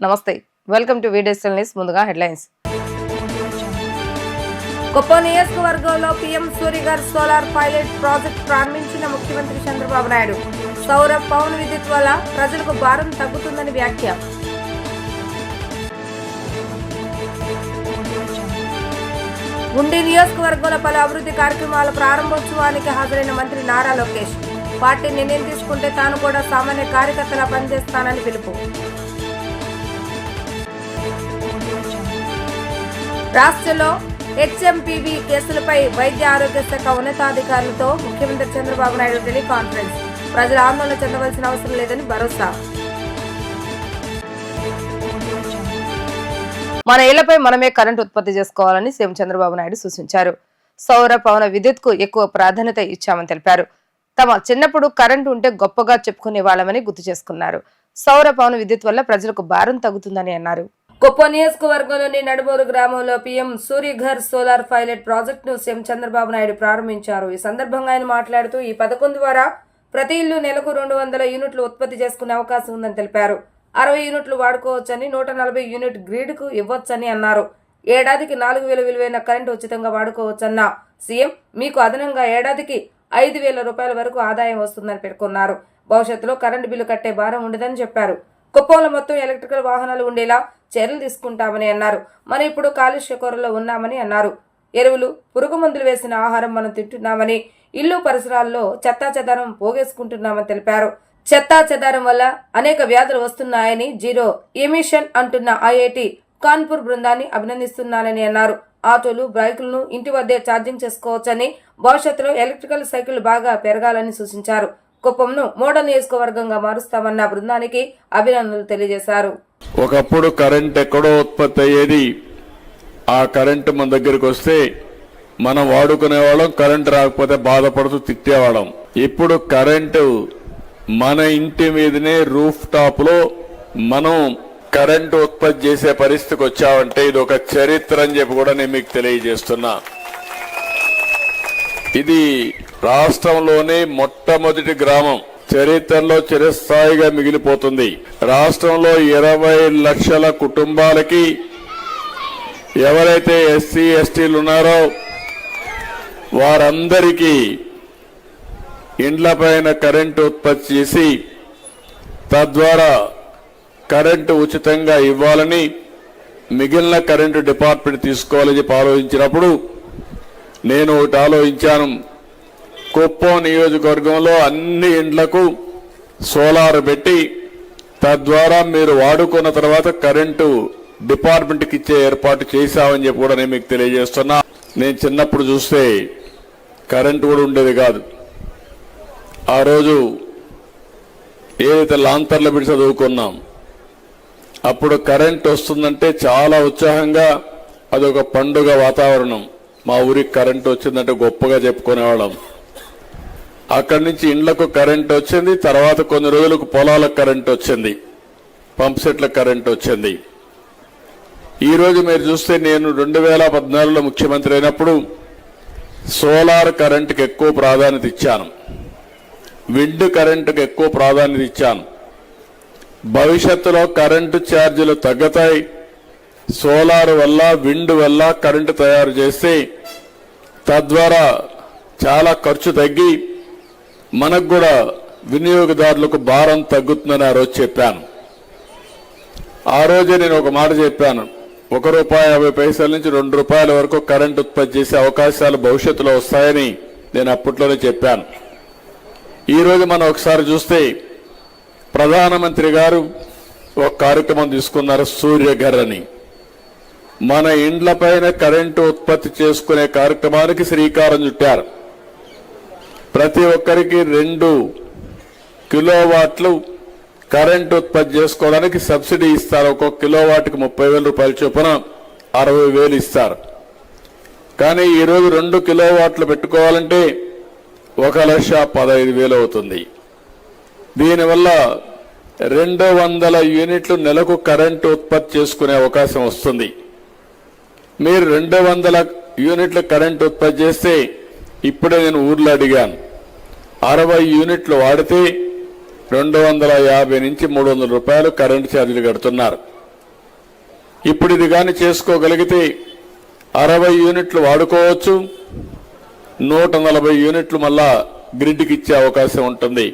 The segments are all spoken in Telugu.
నమస్తే, వెల్కమ్ టు వీడియో న్యూస్. ముందుగా హెడ్లైన్స్. కుప్పం నియోజకవర్గంలో PM Surya Ghar solar pilot project ప్రారంభించిన ముఖ్యమంత్రి చంద్రబాబు నాయుడు. సౌర పవన విద్యుత్ వల్ల ప్రజలకు భారం తగ్గుతుందని వ్యాఖ్య. ఉండి నియోజకవర్గంలో పలు అభివృద్ధి కార్యక్రమాల ప్రారంభోత్సవానికి హాజరైన మంత్రి నారా లోకేష్. పార్టీ నిర్ణయం తీసుకుంటే తాను కూడా సామాన్య కార్యకర్తలా పనిచేస్తానని పిలుపు. రాష్ట్రంలో హెచ్ఎంపీవీ కేసులపై వైద్య ఆరోగ్య శాఖ ఉన్నతాధికారులతో ముఖ్యమంత్రి చంద్రబాబు నాయుడు టెలికాన్ఫరెన్స్. ప్రజలు ఆందోళన చెందవలసిన అవసరం లేదని భరోసా. మన ఇళ్లపై మనమే కరెంటు ఉత్పత్తి చేసుకోవాలని సీఎం చంద్రబాబు నాయుడు సూచించారు. సౌర పవన విద్యుత్ కు ఎక్కువ ప్రాధాన్యత ఇచ్చామని తెలిపారు. తమ చిన్నప్పుడు కరెంటు ఉంటే గొప్పగా చెప్పుకునే వాళ్ళమని గుర్తు చేసుకున్నారు. సౌర పవన విద్యుత్ వల్ల ప్రజలకు భారం తగ్గుతుందని అన్నారు. కుప్పం నియోజకవర్గంలోని నడుమూరు గ్రామంలో PM Surya Ghar solar pilot project ను సీఎం చంద్రబాబు నాయుడు ప్రారంభించారు. ఈ సందర్భంగా ఆయన మాట్లాడుతూ ఈ పథకం ద్వారా ప్రతి ఇల్లు నెలకు 200 యూనిట్లు ఉత్పత్తి చేసుకునే అవకాశం ఉందని తెలిపారు. 60 యూనిట్లు వాడుకోవచ్చని, 140 యూనిట్ గ్రిడ్ కు ఇవ్వొచ్చని అన్నారు. ఏడాదికి 4000 విలువైన కరెంటు ఉచితంగా వాడుకోవచ్చన్న సీఎం, మీకు అదనంగా ఏడాదికి 5000 రూపాయల వరకు ఆదాయం వస్తుందని పేర్కొన్నారు. భవిష్యత్తులో కరెంటు బిల్లు కట్టే భారం ఉండదని చెప్పారు. కుప్పంలో మొత్తం ఎలక్ట్రికల్ వాహనాలు ఉండేలా చర్యలు తీసుకుంటామని అన్నారు. మనం ఇప్పుడు కాలుష్య కోరలో ఉన్నామని అన్నారు. ఎరువులు, పురుగు మందులు వేసిన ఆహారం మనం తింటున్నామని, ఇల్లు పరిసరాల్లో చెత్తా చెదారం పోగేసుకుంటున్నామని తెలిపారు. చెత్తా చెదారం వల్ల అనేక వ్యాధులు వస్తున్నాయని జీరో ఎమిషన్ అంటున్న ఐఐటి కాన్పూర్ బృందాన్ని అభినందిస్తున్నానని అన్నారు. ఆటోలు, బైకులను ఇంటి వద్దే ఛార్జింగ్ చేసుకోవచ్చని, భవిష్యత్తులో ఎలక్ట్రికల్ సైకిల్ బాగా పెరగాలని సూచించారు. కుప్పంను మోడల్ నియోజకవర్గంగా మారుస్తామన్న బృందానికి అభినందనలు తెలియజేశారు. ఒకప్పుడు కరెంట్ ఎక్కడో ఉత్పత్తి అయ్యేది. ఆ కరెంట్ మన దగ్గరికి వస్తే మనం వాడుకునేవాళ్ళం, కరెంట్ రాకపోతే బాధపడుతూ తిట్టేవాళ్ళం. ఇప్పుడు కరెంటు మన ఇంటి మీదనే రూఫ్ టాప్ లో మనం కరెంటు ఉత్పత్తి చేసే పరిస్థితికి వచ్చామంటే ఇది ఒక చరిత్ర అని చెప్పి కూడా నేను మీకు తెలియజేస్తున్నా. ఇది రాష్ట్రంలోనే మొట్టమొదటి గ్రామం, చరిత్రలో చిరస్థాయిగా మిగిలిపోతుంది. రాష్ట్రంలో 20 లక్షల కుటుంబాలకి ఎవరైతే ఎస్సీ ఎస్టీలు ఉన్నారో వారందరికీ ఇండ్లపైన కరెంటు ఉత్పత్తి చేసి తద్వారా కరెంటు ఉచితంగా ఇవ్వాలని, మిగిలిన కరెంటు డిపార్ట్మెంట్ తీసుకోవాలని చెప్పి ఆలోచించినప్పుడు నేను ఒకటి ఆలోచించాను. కుప్పం నియోజకవర్గంలో అన్ని ఇండ్లకు సోలార్ పెట్టి తద్వారా మీరు వాడుకున్న తర్వాత కరెంటు డిపార్ట్మెంట్కి ఇచ్చే ఏర్పాటు చేశామని చెప్పి కూడా నేను మీకు తెలియజేస్తున్నా. నేను చిన్నప్పుడు చూస్తే కరెంటు కూడా ఉండేది కాదు. ఆ రోజు ఏదైతే లాంతర్లు పెట్టి చదువుకున్నాం, అప్పుడు కరెంట్ వస్తుందంటే చాలా ఉత్సాహంగా అదొక పండుగ వాతావరణం. మా ఊరికి కరెంటు వచ్చిందంటే గొప్పగా చెప్పుకునేవాళ్ళం. అక్కడి నుంచి ఇండ్లకు కరెంట్ వచ్చింది. తర్వాత కొన్ని రోజులకు పొలాలకు కరెంట్ వచ్చింది, పంప్ సెట్లకు కరెంట్ వచ్చింది. ఈ రోజు మీరు చూస్తే నేను 2014లో ముఖ్యమంత్రి అయినప్పుడు సోలార్ కరెంటుకి ఎక్కువ ప్రాధాన్యత ఇచ్చాను, విండ్ కరెంటుకు ఎక్కువ ప్రాధాన్యత ఇచ్చాను. భవిష్యత్తులో కరెంటు ఛార్జీలు తగ్గుతాయి. సోలార్ వల్ల, విండ్ వల్ల కరెంటు తయారు చేస్తే తద్వారా చాలా ఖర్చు తగ్గి మనకు కూడా వినియోగదారులకు భారం తగ్గుతుందని ఆ రోజు చెప్పాను. ఆ రోజే నేను ఒక మాట చెప్పాను, ₹1.50 నుంచి ₹2 వరకు కరెంటు ఉత్పత్తి చేసే అవకాశాలు భవిష్యత్తులో వస్తాయని నేను అప్పట్లోనే చెప్పాను. ఈ రోజు మనం ఒకసారి చూస్తే ప్రధానమంత్రి గారు ఒక కార్యక్రమం తీసుకున్నారు, సూర్యఘర్ అని. మన ఇండ్లపైన కరెంటు ఉత్పత్తి చేసుకునే కార్యక్రమానికి శ్రీకారం చుట్టారు. ప్రతి ఒక్కరికి 2 కిలోవాట్లు కరెంటు ఉత్పత్తి చేసుకోవడానికి సబ్సిడీ ఇస్తారు. ఒక్కొక్క కిలోవాట్కి 30,000 రూపాయల చొప్పున 60,000 ఇస్తారు. కానీ ఈరోజు 2 కిలోవాట్లు పెట్టుకోవాలంటే 1,15,000 అవుతుంది. దీనివల్ల 200 యూనిట్లు నెలకు కరెంటు ఉత్పత్తి చేసుకునే అవకాశం వస్తుంది. మీరు 200 యూనిట్ల కరెంటు ఉత్పత్తి చేస్తే, ఇప్పుడే నేను ఊర్లో అడిగాను, 60 యూనిట్లు వాడితే 250 నుంచి 300 రూపాయలు కరెంటు ఛార్జీలు కడుతున్నారు. ఇప్పుడు ఇది కానీ చేసుకోగలిగితే 60 యూనిట్లు వాడుకోవచ్చు, 140 యూనిట్లు మళ్ళా గ్రిడ్కి ఇచ్చే అవకాశం ఉంటుంది.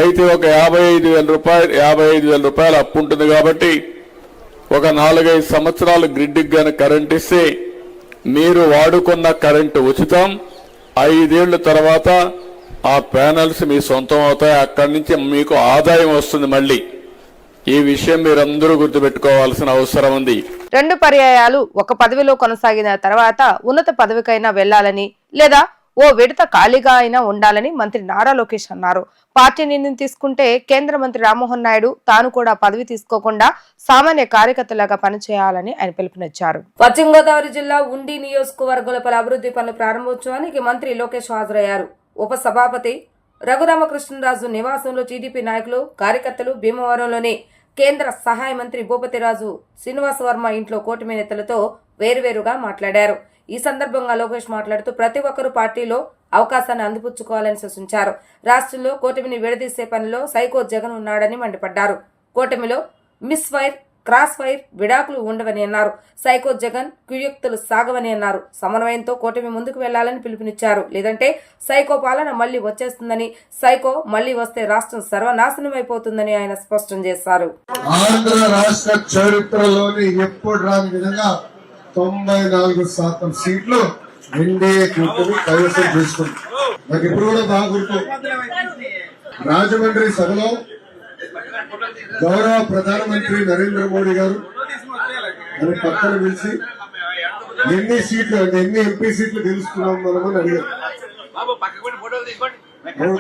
అయితే ఒక 55,000 రూపాయలు అప్పు ఉంటుంది కాబట్టి ఒక 4-5 సంవత్సరాలు గ్రిడ్కి కానీ కరెంట్ ఇస్తే మీరు వాడుకున్న కరెంటు ఉచితం. 5 ఏళ్ల తర్వాత ఆ ప్యానెల్స్ మీ సొంతం అవుతాయి. అక్కడి నుంచి మీకు ఆదాయం వస్తుంది. మళ్ళీ ఈ విషయం మీరందరూ గుర్తుపెట్టుకోవాల్సిన అవసరం ఉంది. 2 పర్యాయాలు ఒక పదవిలో కొనసాగిన తర్వాత ఉన్నత పదవికైనా వెళ్లాలని లేదా ఓ విడత ఖాళీగా అయినా ఉండాలని మంత్రి నారా లోకేష్ అన్నారు. పార్టీ నిర్ణయం తీసుకుంటే కేంద్ర మంత్రి రామ్మోహన్ నాయుడు తాను కూడా పదవి తీసుకోకుండా సామాన్య కార్యకర్తలాగా పనిచేయాలని ఆయన పిలుపునిచ్చారు. పశ్చిమ గోదావరి జిల్లా ఉండి నియోజకవర్గాల పలు అభివృద్ధి పనుల ప్రారంభోత్సవానికి మంత్రి లోకేష్ హాజరయ్యారు. ఉప సభాపతి రఘురామకృష్ణరాజు నివాసంలో టీడీపీ నాయకులు, కార్యకర్తలు, భీమవరంలోని కేంద్ర సహాయ మంత్రి భూపతిరాజు శ్రీనివాసవర్మ ఇంట్లో కూటమి నేతలతో వేరువేరుగా మాట్లాడారు. ఈ సందర్భంగా లోకేష్ మాట్లాడుతూ ప్రతి ఒక్కరూ పార్టీలో అవకాశాన్ని అందిపుచ్చుకోవాలని సూచించారు. రాష్ట్రంలో కూటమిని విడదీసే పనిలో సైకో జగన్ ఉన్నాడని మండిపడ్డారు. కూటమిలో మిస్ ఫైర్, క్రాస్ ఫైర్, విడాకులు ఉండవని అన్నారు. సైకో జగన్ కుయుక్తులు సాగవని అన్నారు. సమన్వయంతో కూటమి ముందుకు వెళ్లాలని పిలుపునిచ్చారు. లేదంటే సైకో పాలన మళ్లీ వచ్చేస్తుందని, సైకో మళ్లీ వస్తే రాష్ట్రం సర్వనాశనమైపోతుందని ఆయన స్పష్టం చేశారు. ఆంధ్ర రాష్ట్ర చరిత్రలోని ఎప్పుడు రాని విధంగా 94% సీట్లు ఎన్డీఏ కూటమి కైవసం చేసుకుంది. నాకు ఇప్పుడు కూడా బాగా గుర్తు, రాజమండ్రి సభలో గౌరవ ప్రధానమంత్రి నరేంద్ర మోడీ గారు అని పక్కన పిలిచి ఎన్ని సీట్లు అంటే ఎన్ని ఎంపీ సీట్లు గెలుస్తున్నాం మనమని అడిగారు.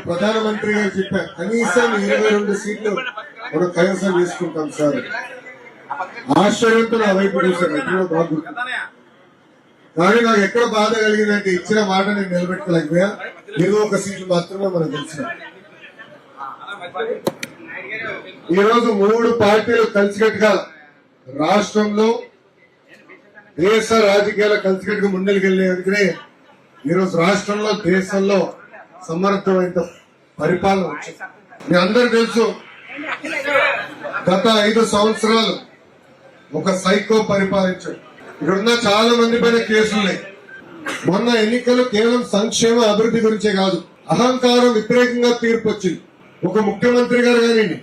ప్రధానమంత్రి గారు చెప్పారు కనీసం 22 సీట్లు మనం కైవసం చేసుకుంటాం సార్. ఆశ్చర్యంతో నా వైపు చూశాను. ఎప్పుడో బాగా గుర్తు. కానీ నాకు ఎక్కడ బాధ కలిగిందంటే ఇచ్చిన మాట నేను నిలబెట్టుకోలేకపోయా. 21 సీట్లు మాత్రమే మనం గెలిచినాం. ఈ రోజు 3 పార్టీలు కలిసికట్టుగా రాష్ట్రంలో దేశ రాజకీయాలు కలిసికట్టుగా ముందరికెళ్లేందుకనే ఈరోజు రాష్ట్రంలో దేశంలో సమర్థమైన పరిపాలన వచ్చింది. మీ అందరూ తెలుసు, గత 5 సంవత్సరాలు ఒక సైకో పరిపాలించాడు. ఇక్కడున్న చాలా మంది పైన కేసులున్నాయి. మొన్న ఎన్నికలు కేవలం సంక్షేమ అభివృద్ధి గురించే కాదు, అహంకారం వ్యతిరేకంగా తీర్పు వచ్చింది. ఒక ముఖ్యమంత్రి గారు కానివ్వండి,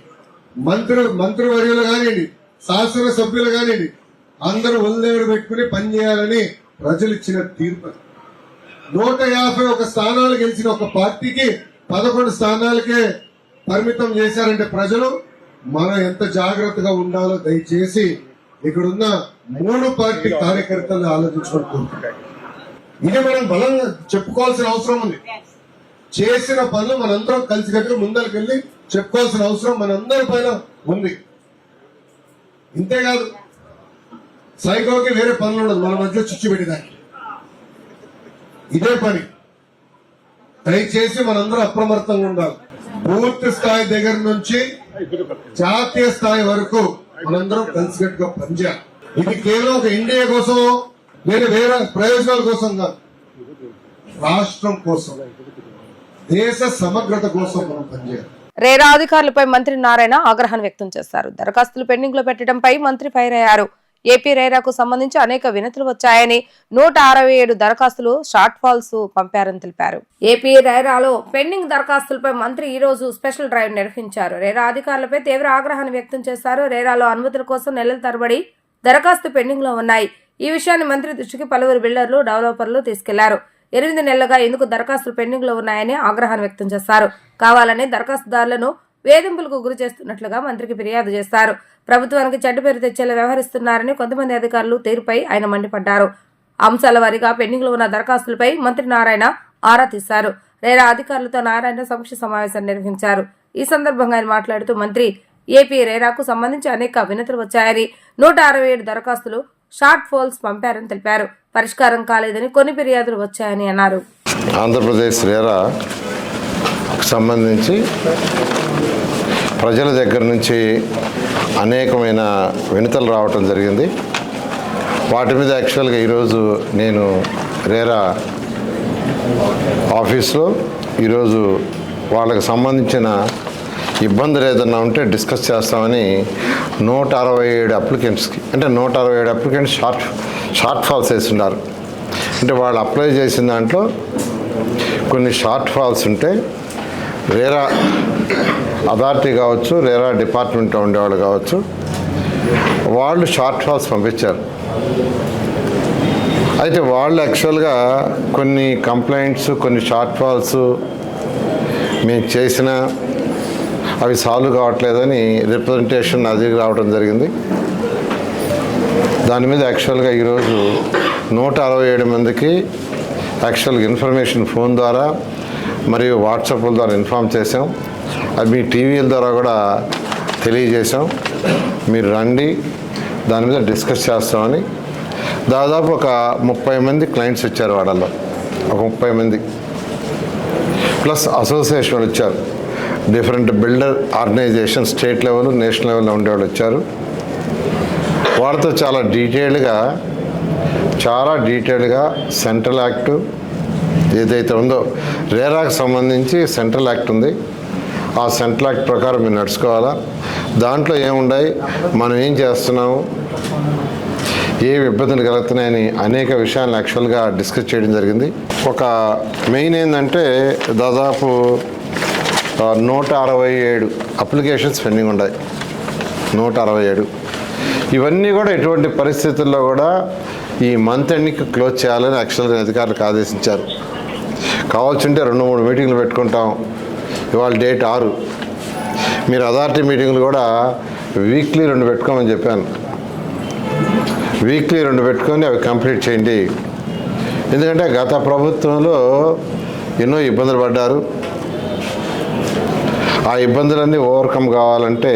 మంత్రివర్యులు కానివ్వండి, శాసనసభ్యులు కానివ్వండి, అందరూ ఒళ్ళేరు పెట్టుకుని పనిచేయాలని ప్రజలు ఇచ్చిన తీర్పు. 151 స్థానాలు గెలిచిన ఒక పార్టీకి 11 స్థానాలకే పరిమితం చేశారంటే ప్రజలు మనం ఎంత జాగ్రత్తగా ఉండాలో దయచేసి ఇక్కడున్న 3 పార్టీ కార్యకర్తలు ఆలోచించుకుంటున్నారు. ఇది మనం బలంగా చెప్పుకోవాల్సిన అవసరం ఉంది. చేసిన పనులు మనందరం కలిసికట్టుగా ముందరికెళ్ళి చెప్పుకోవాల్సిన అవసరం మనందరి పైన ఉంది. ఇంతేకాదు, సైకోకి వేరే పనులు ఉండదు, మన మధ్య చిచ్చు పెట్టేదానికి ఇదే పని. దయచేసి మనందరం అప్రమత్తంగా ఉండాలి. బూత్ స్థాయి దగ్గర నుంచి జాతీయ స్థాయి వరకు మనందరం కలిసికట్టుగా పనిచేయాలి. ఇది కేవలం ఒక ఇండియా కోసం లేదా వేరే ప్రయోజనాల కోసం కాదు, రాష్ట్రం కోసం, దేశ సమగ్రత కోసం మనం పనిచేయాలి. రేరా అధికారులపై మంత్రి నారాయణ ఆగ్రహాన్ని వ్యక్తం చేశారు. దరఖాస్తులు పెండింగ్ లో పెట్టడంపై మంత్రి ఫైర్ అయ్యారు. ఏపీ రేరాకు సంబంధించి అనేక వినతులు వచ్చాయని 167 దరఖాస్తులు షార్ట్ ఫాల్స్ పంపారని తెలిపారు. ఏపీ రేరాలో పెండింగ్ దరఖాస్తులపై మంత్రి ఈ రోజు స్పెషల్ డ్రైవ్ నిర్వహించారు. రేరా అధికారులపై తీవ్ర ఆగ్రహాన్ని వ్యక్తం చేశారు. రేరాలో అనుమతుల కోసం నెలల తరబడి దరఖాస్తు పెండింగ్ లో ఉన్నాయి. ఈ విషయాన్ని మంత్రి దృష్టికి పలువురు బిల్డర్లు, డెవలపర్లు తీసుకెళ్లారు. 8 నెలలుగా ఎందుకు దరఖాస్తులు పెండింగ్ లో ఉన్నాయని ఆగ్రహాన్ని వ్యక్తం చేశారు. కావాలని దరఖాస్తుదారులను వేధింపులకు గురి చేస్తున్నట్లుగా మంత్రికి ఫిర్యాదు చేశారు. ప్రభుత్వానికి చెడ్డ పేరు తెచ్చేలా వ్యవహరిస్తున్నారని కొంతమంది అధికారులు తీరుపై ఆయన మండిపడ్డారు. అంశాల వారీగా పెండింగ్ లో ఉన్న దరఖాస్తులపై మంత్రి నారాయణ ఆరా తీశారు. రేరా అధికారులతో నారాయణ సమీక్ష సమావేశాన్ని నిర్వహించారు. ఈ సందర్భంగా ఆయన మాట్లాడుతూ మంత్రి ఏపీ రేరాకు సంబంధించి అనేక వినతులు వచ్చాయని, 167 దరఖాస్తులు షార్ట్ ఫాల్స్ పంపారని తెలిపారు. పరిష్కారం కాలేదని కొన్ని ఫిర్యాదులు వచ్చాయని అన్నారు. ఆంధ్రప్రదేశ్ రేరా సంబంధించి ప్రజల దగ్గర నుంచి అనేకమైన వినతులు రావటం జరిగింది. వాటి మీద యాక్చువల్గా ఈరోజు నేను రేరా ఆఫీస్లో ఈరోజు వాళ్ళకి సంబంధించిన ఇబ్బందులు ఏదన్నా ఉంటే డిస్కస్ చేస్తామని 167 అప్లికెంట్స్కి, అంటే 167 అప్లికెంట్స్ షార్ట్ ఫాల్స్ వేస్తున్నారు. అంటే వాళ్ళు అప్లై చేసిన దాంట్లో కొన్ని షార్ట్ ఫాల్స్ ఉంటే రేరా అథారిటీ కావచ్చు, రేరా డిపార్ట్మెంట్లో ఉండేవాళ్ళు కావచ్చు, వాళ్ళు షార్ట్ ఫాల్స్ పంపించారు. అయితే వాళ్ళు యాక్చువల్గా కొన్ని కంప్లైంట్స్, కొన్ని షార్ట్ ఫాల్స్ మేము చేసిన అవి సాల్వ్ కావట్లేదని రిప్రజెంటేషన్ అది రావడం జరిగింది. దాని మీద యాక్చువల్గా ఈరోజు 167 మందికి యాక్చువల్గా ఇన్ఫర్మేషన్ ఫోన్ ద్వారా మరియు వాట్సాప్ల ద్వారా ఇన్ఫామ్ చేసాం. అది మీ టీవీల ద్వారా కూడా తెలియజేసాం. మీరు రండి, దాని మీద డిస్కస్ చేస్తామని. దాదాపు ఒక 30 మంది క్లయింట్స్ వచ్చారు. వాళ్ళల్లో ఒక 30 మంది ప్లస్ అసోసియేషన్ వాళ్ళు వచ్చారు. Different builder organisation state level, national లెవెల్లో ఉండేవాళ్ళు వచ్చారు. వాళ్ళతో చాలా డీటెయిల్డ్గా సెంట్రల్ యాక్ట్ ఏదైతే ఉందో, రేరాకు సంబంధించి సెంట్రల్ యాక్ట్ ఉంది. ఆ సెంట్రల్ యాక్ట్ ప్రకారం మీరు నడుచుకోవాలా, దాంట్లో ఏముండాయి, మనం ఏం చేస్తున్నాము, ఏ ఇబ్బందులు కలుగుతున్నాయని అనేక విషయాలను యాక్చువల్గా డిస్కస్ చేయడం జరిగింది. ఒక మెయిన్ ఏంటంటే దాదాపు 167 అప్లికేషన్స్ పెండింగ్ ఉన్నాయి. 167 ఇవన్నీ కూడా ఎటువంటి పరిస్థితుల్లో కూడా ఈ మంత్ ఎండ్కి క్లోజ్ చేయాలని యాక్చువల్గా అధికారులకు ఆదేశించారు. కావాల్సింటే 2-3 మీటింగ్లు పెట్టుకుంటాం. ఇవాళ డేట్ 6. మీరు అథారిటీ మీటింగ్లు కూడా వీక్లీ 2 పెట్టుకోమని చెప్పాను. వీక్లీ 2 పెట్టుకొని అవి కంప్లీట్ చేయండి. ఎందుకంటే గత ప్రభుత్వంలో ఎన్నో ఇబ్బందులు పడ్డారు. ఆ ఇబ్బందులన్నీ ఓవర్కమ్ కావాలంటే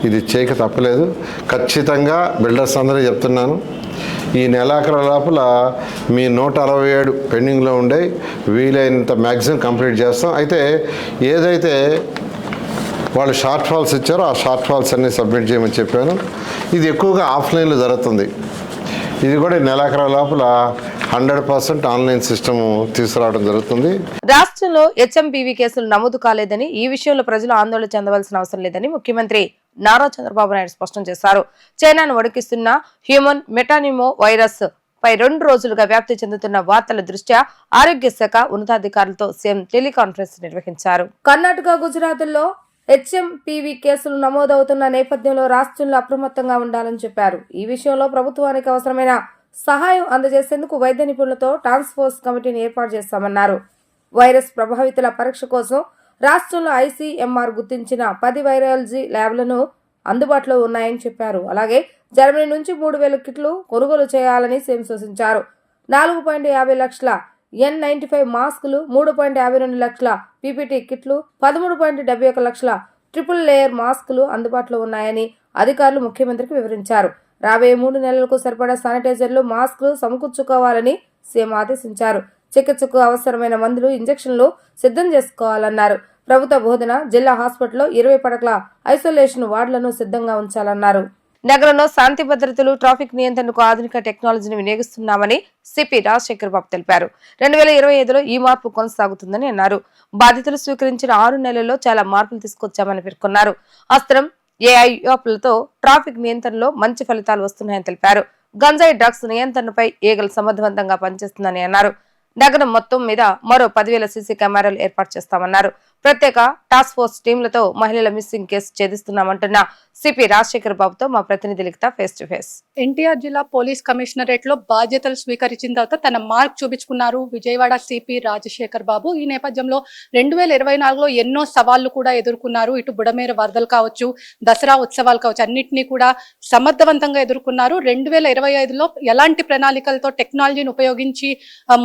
ఇది చేయక తప్పలేదు. ఖచ్చితంగా బిల్డర్స్ అందరూ చెప్తున్నాను, ఈ నెలాఖరు లోపల మీ 167 పెండింగ్లో ఉండే వీలైనంత మ్యాక్సిమం కంప్లీట్ చేస్తాం. అయితే ఏదైతే వాళ్ళు షార్ట్ ఫాల్స్ ఇచ్చారో ఆ షార్ట్ ఫాల్స్ అన్నీ సబ్మిట్ చేయమని చెప్పాను. ఇది ఎక్కువగా ఆఫ్లైన్లో జరుగుతుంది. ఇది కూడా నెలాఖరు లోపల 100% ఆన్లైన్ సిస్టమ్ తీసుకురావడం జరుగుతుంది. రాష్ట్రంలో హెచ్ఎంపీవీ కేసులు నమోదు కాలేదని, ఈ విషయంలో ప్రజలు ఆందోళన చెందవలసిన అవసరం లేదని ముఖ్యమంత్రి నారా చంద్రబాబు నాయుడు స్పష్టం చేశారు. చైనాను వణికిస్తున్న హ్యూమన్ మెటానిమో వైరస్ పై 2 రోజులుగా వ్యాప్తి చెందుతున్న వార్తల దృష్ట్యా ఆరోగ్య శాఖ ఉన్నతాధికారులతో సీఎం టెలికాన్ఫరెన్స్ నిర్వహించారు. కర్ణాటక, గుజరాత్లో హెచ్ఎంపీవీ కేసులు నమోదవుతున్న నేపథ్యంలో రాష్ట్రంలో అప్రమత్తంగా ఉండాలని చెప్పారు. ఈ విషయంలో ప్రభుత్వానికి అవసరమైన సహాయం అందజేసేందుకు వైద్య నిపుణులతో టాస్క్ ఫోర్స్ కమిటీని ఏర్పాటు చేస్తామన్నారు. వైరస్ ప్రభావితుల పరీక్ష కోసం రాష్ట్రంలో ఐసీఎంఆర్ గుర్తించిన 10 వైరాలజీ ల్యాబ్లను అందుబాటులో ఉన్నాయని చెప్పారు. అలాగే జర్మనీ నుంచి 3,000 కిట్లు కొనుగోలు చేయాలని సీఎం సూచించారు. 4.50 లక్షల N95 మాస్కులు, 3.52 లక్షల పీపీటీ కిట్లు, 13.71 లక్షల ట్రిపుల్ లేయర్ మాస్కులు అందుబాటులో ఉన్నాయని అధికారులు ముఖ్యమంత్రికి వివరించారు. రాబోయే 3 నెలలకు సరిపడా శానిటైజర్లు, మాస్కులు సమకూర్చుకోవాలని సీఎం ఆదేశించారు. చికిత్సకు అవసరమైన మందులు, ఇంజెక్షన్లు సిద్ధం చేసుకోవాలన్నారు. ప్రభుత్వ బోధన జిల్లా హాస్పిటల్లో 20 పడకల ఐసోలేషన్ వార్డులను సిద్ధంగా ఉంచాలన్నారు. నగరంలో శాంతి భద్రతలు, ట్రాఫిక్ నియంత్రణకు ఆధునిక టెక్నాలజీని వినియోగిస్తున్నామని సిపి రాజశేఖర్ బాబు తెలిపారు. 2025లో ఈ మార్పు కొనసాగుతుందని అన్నారు. బాధితులు స్వీకరించిన 6 నెలల్లో చాలా మార్పులు తీసుకొచ్చామని పేర్కొన్నారు. అస్త్రం, ఏఐ యాప్లతో ట్రాఫిక్ నియంత్రణలో మంచి ఫలితాలు వస్తున్నాయని తెలిపారు. గంజాయి, డ్రగ్స్ నియంత్రణపై ఈగల్ సమర్థవంతంగా పనిచేస్తుందని అన్నారు. నగరం మొత్తం మీద మరో 10,000 సీసీ కెమెరాలు ఏర్పాటు చేస్తామన్నారు. ప్రత్యేక టాస్క్ ఫోర్స్ టీంలతో మహిళల మిస్సింగ్ కేసు ఛేదిస్తున్నామంటున్న సిపి రాజశేఖర్ బాబుతో మా ప్రతినిధి లిఖిత ఫేస్ టు ఫేస్. ఎన్టీఆర్ జిల్లా పోలీస్ కమిషనరేట్ లో బాధ్యతలు స్వీకరించిన తర్వాత తన మార్క్ చూపించుకున్నారు విజయవాడ సిపి రాజశేఖర్ బాబు. ఈ నేపథ్యంలో 2024లో ఎన్నో సవాళ్లు కూడా ఎదుర్కొన్నారు. ఇటు బుడమేర వరదలు కావచ్చు, దసరా ఉత్సవాలు కావచ్చు, అన్నింటినీ కూడా సమర్థవంతంగా ఎదుర్కొన్నారు. 2025లో ఎలాంటి ప్రణాళికలతో టెక్నాలజీని ఉపయోగించి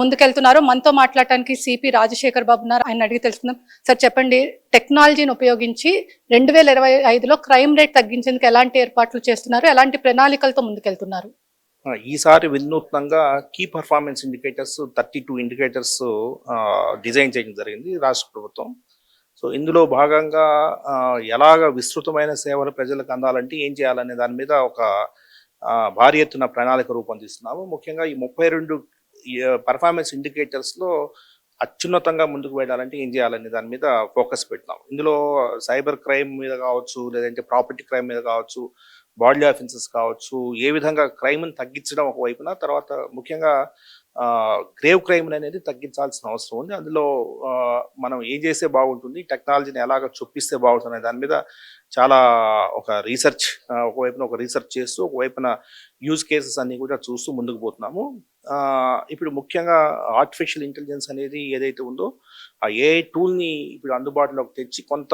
ముందుకెళ్తున్నారో మనతో మాట్లాడటానికి సిపి రాజశేఖర్ బాబు ఉన్నారు. ఆయన అడిగి తెలుసుకుందాం. సార్ చెప్పండి, టెక్నాలజీని ఉపయోగించి 2025లో క్రైమ్ రేట్ తగ్గించేందుకు ఎలాంటి ఏర్పాట్లు చేస్తున్నారు, ఎలాంటి ప్రణాళికలతో ముందుకెళ్తున్నారు? ఈసారి వినూత్నంగా key performance indicators 32 indicators design చేయడం జరిగింది రాష్ట్ర ప్రభుత్వం. సో ఇందులో భాగంగా ఎలాగ విస్తృతమైన సేవలు ప్రజలకు అందాలంటే ఏం చేయాలనే దాని మీద ఒక భారీ ఎత్తున ప్రణాళిక రూపొందిస్తున్నాము. ముఖ్యంగా ఈ 32 పర్ఫార్మెన్స్ ఇండికేటర్స్లో అత్యున్నతంగా ముందుకు వెళ్ళాలంటే ఏం చేయాలనే దాని మీద ఫోకస్ పెట్టినాం. ఇందులో సైబర్ క్రైమ్ మీద కావచ్చు, లేదంటే ప్రాపర్టీ క్రైమ్ మీద కావచ్చు, బాడీ ఆఫెన్సెస్ కావచ్చు, ఏ విధంగా క్రైమ్ని తగ్గించడం ఒకవైపున, తర్వాత ముఖ్యంగా గ్రేవ్ క్రైమ్ అనేది తగ్గించాల్సిన అవసరం ఉంది. అందులో మనం ఏం చేస్తే బాగుంటుంది, టెక్నాలజీని ఎలాగ చొప్పిస్తే బాగుంటుంది అనే దాని మీద చాలా ఒకవైపున రీసెర్చ్ చేస్తూ, ఒకవైపున యూజ్ కేసెస్ అన్ని కూడా చూస్తూ ముందుకు పోతున్నాము. ఇప్పుడు ముఖ్యంగా ఆర్టిఫిషియల్ ఇంటెలిజెన్స్ అనేది ఏదైతే ఉందో, ఆ ఏఐ టూల్ని ఇప్పుడు అందుబాటులోకి తెచ్చి కొంత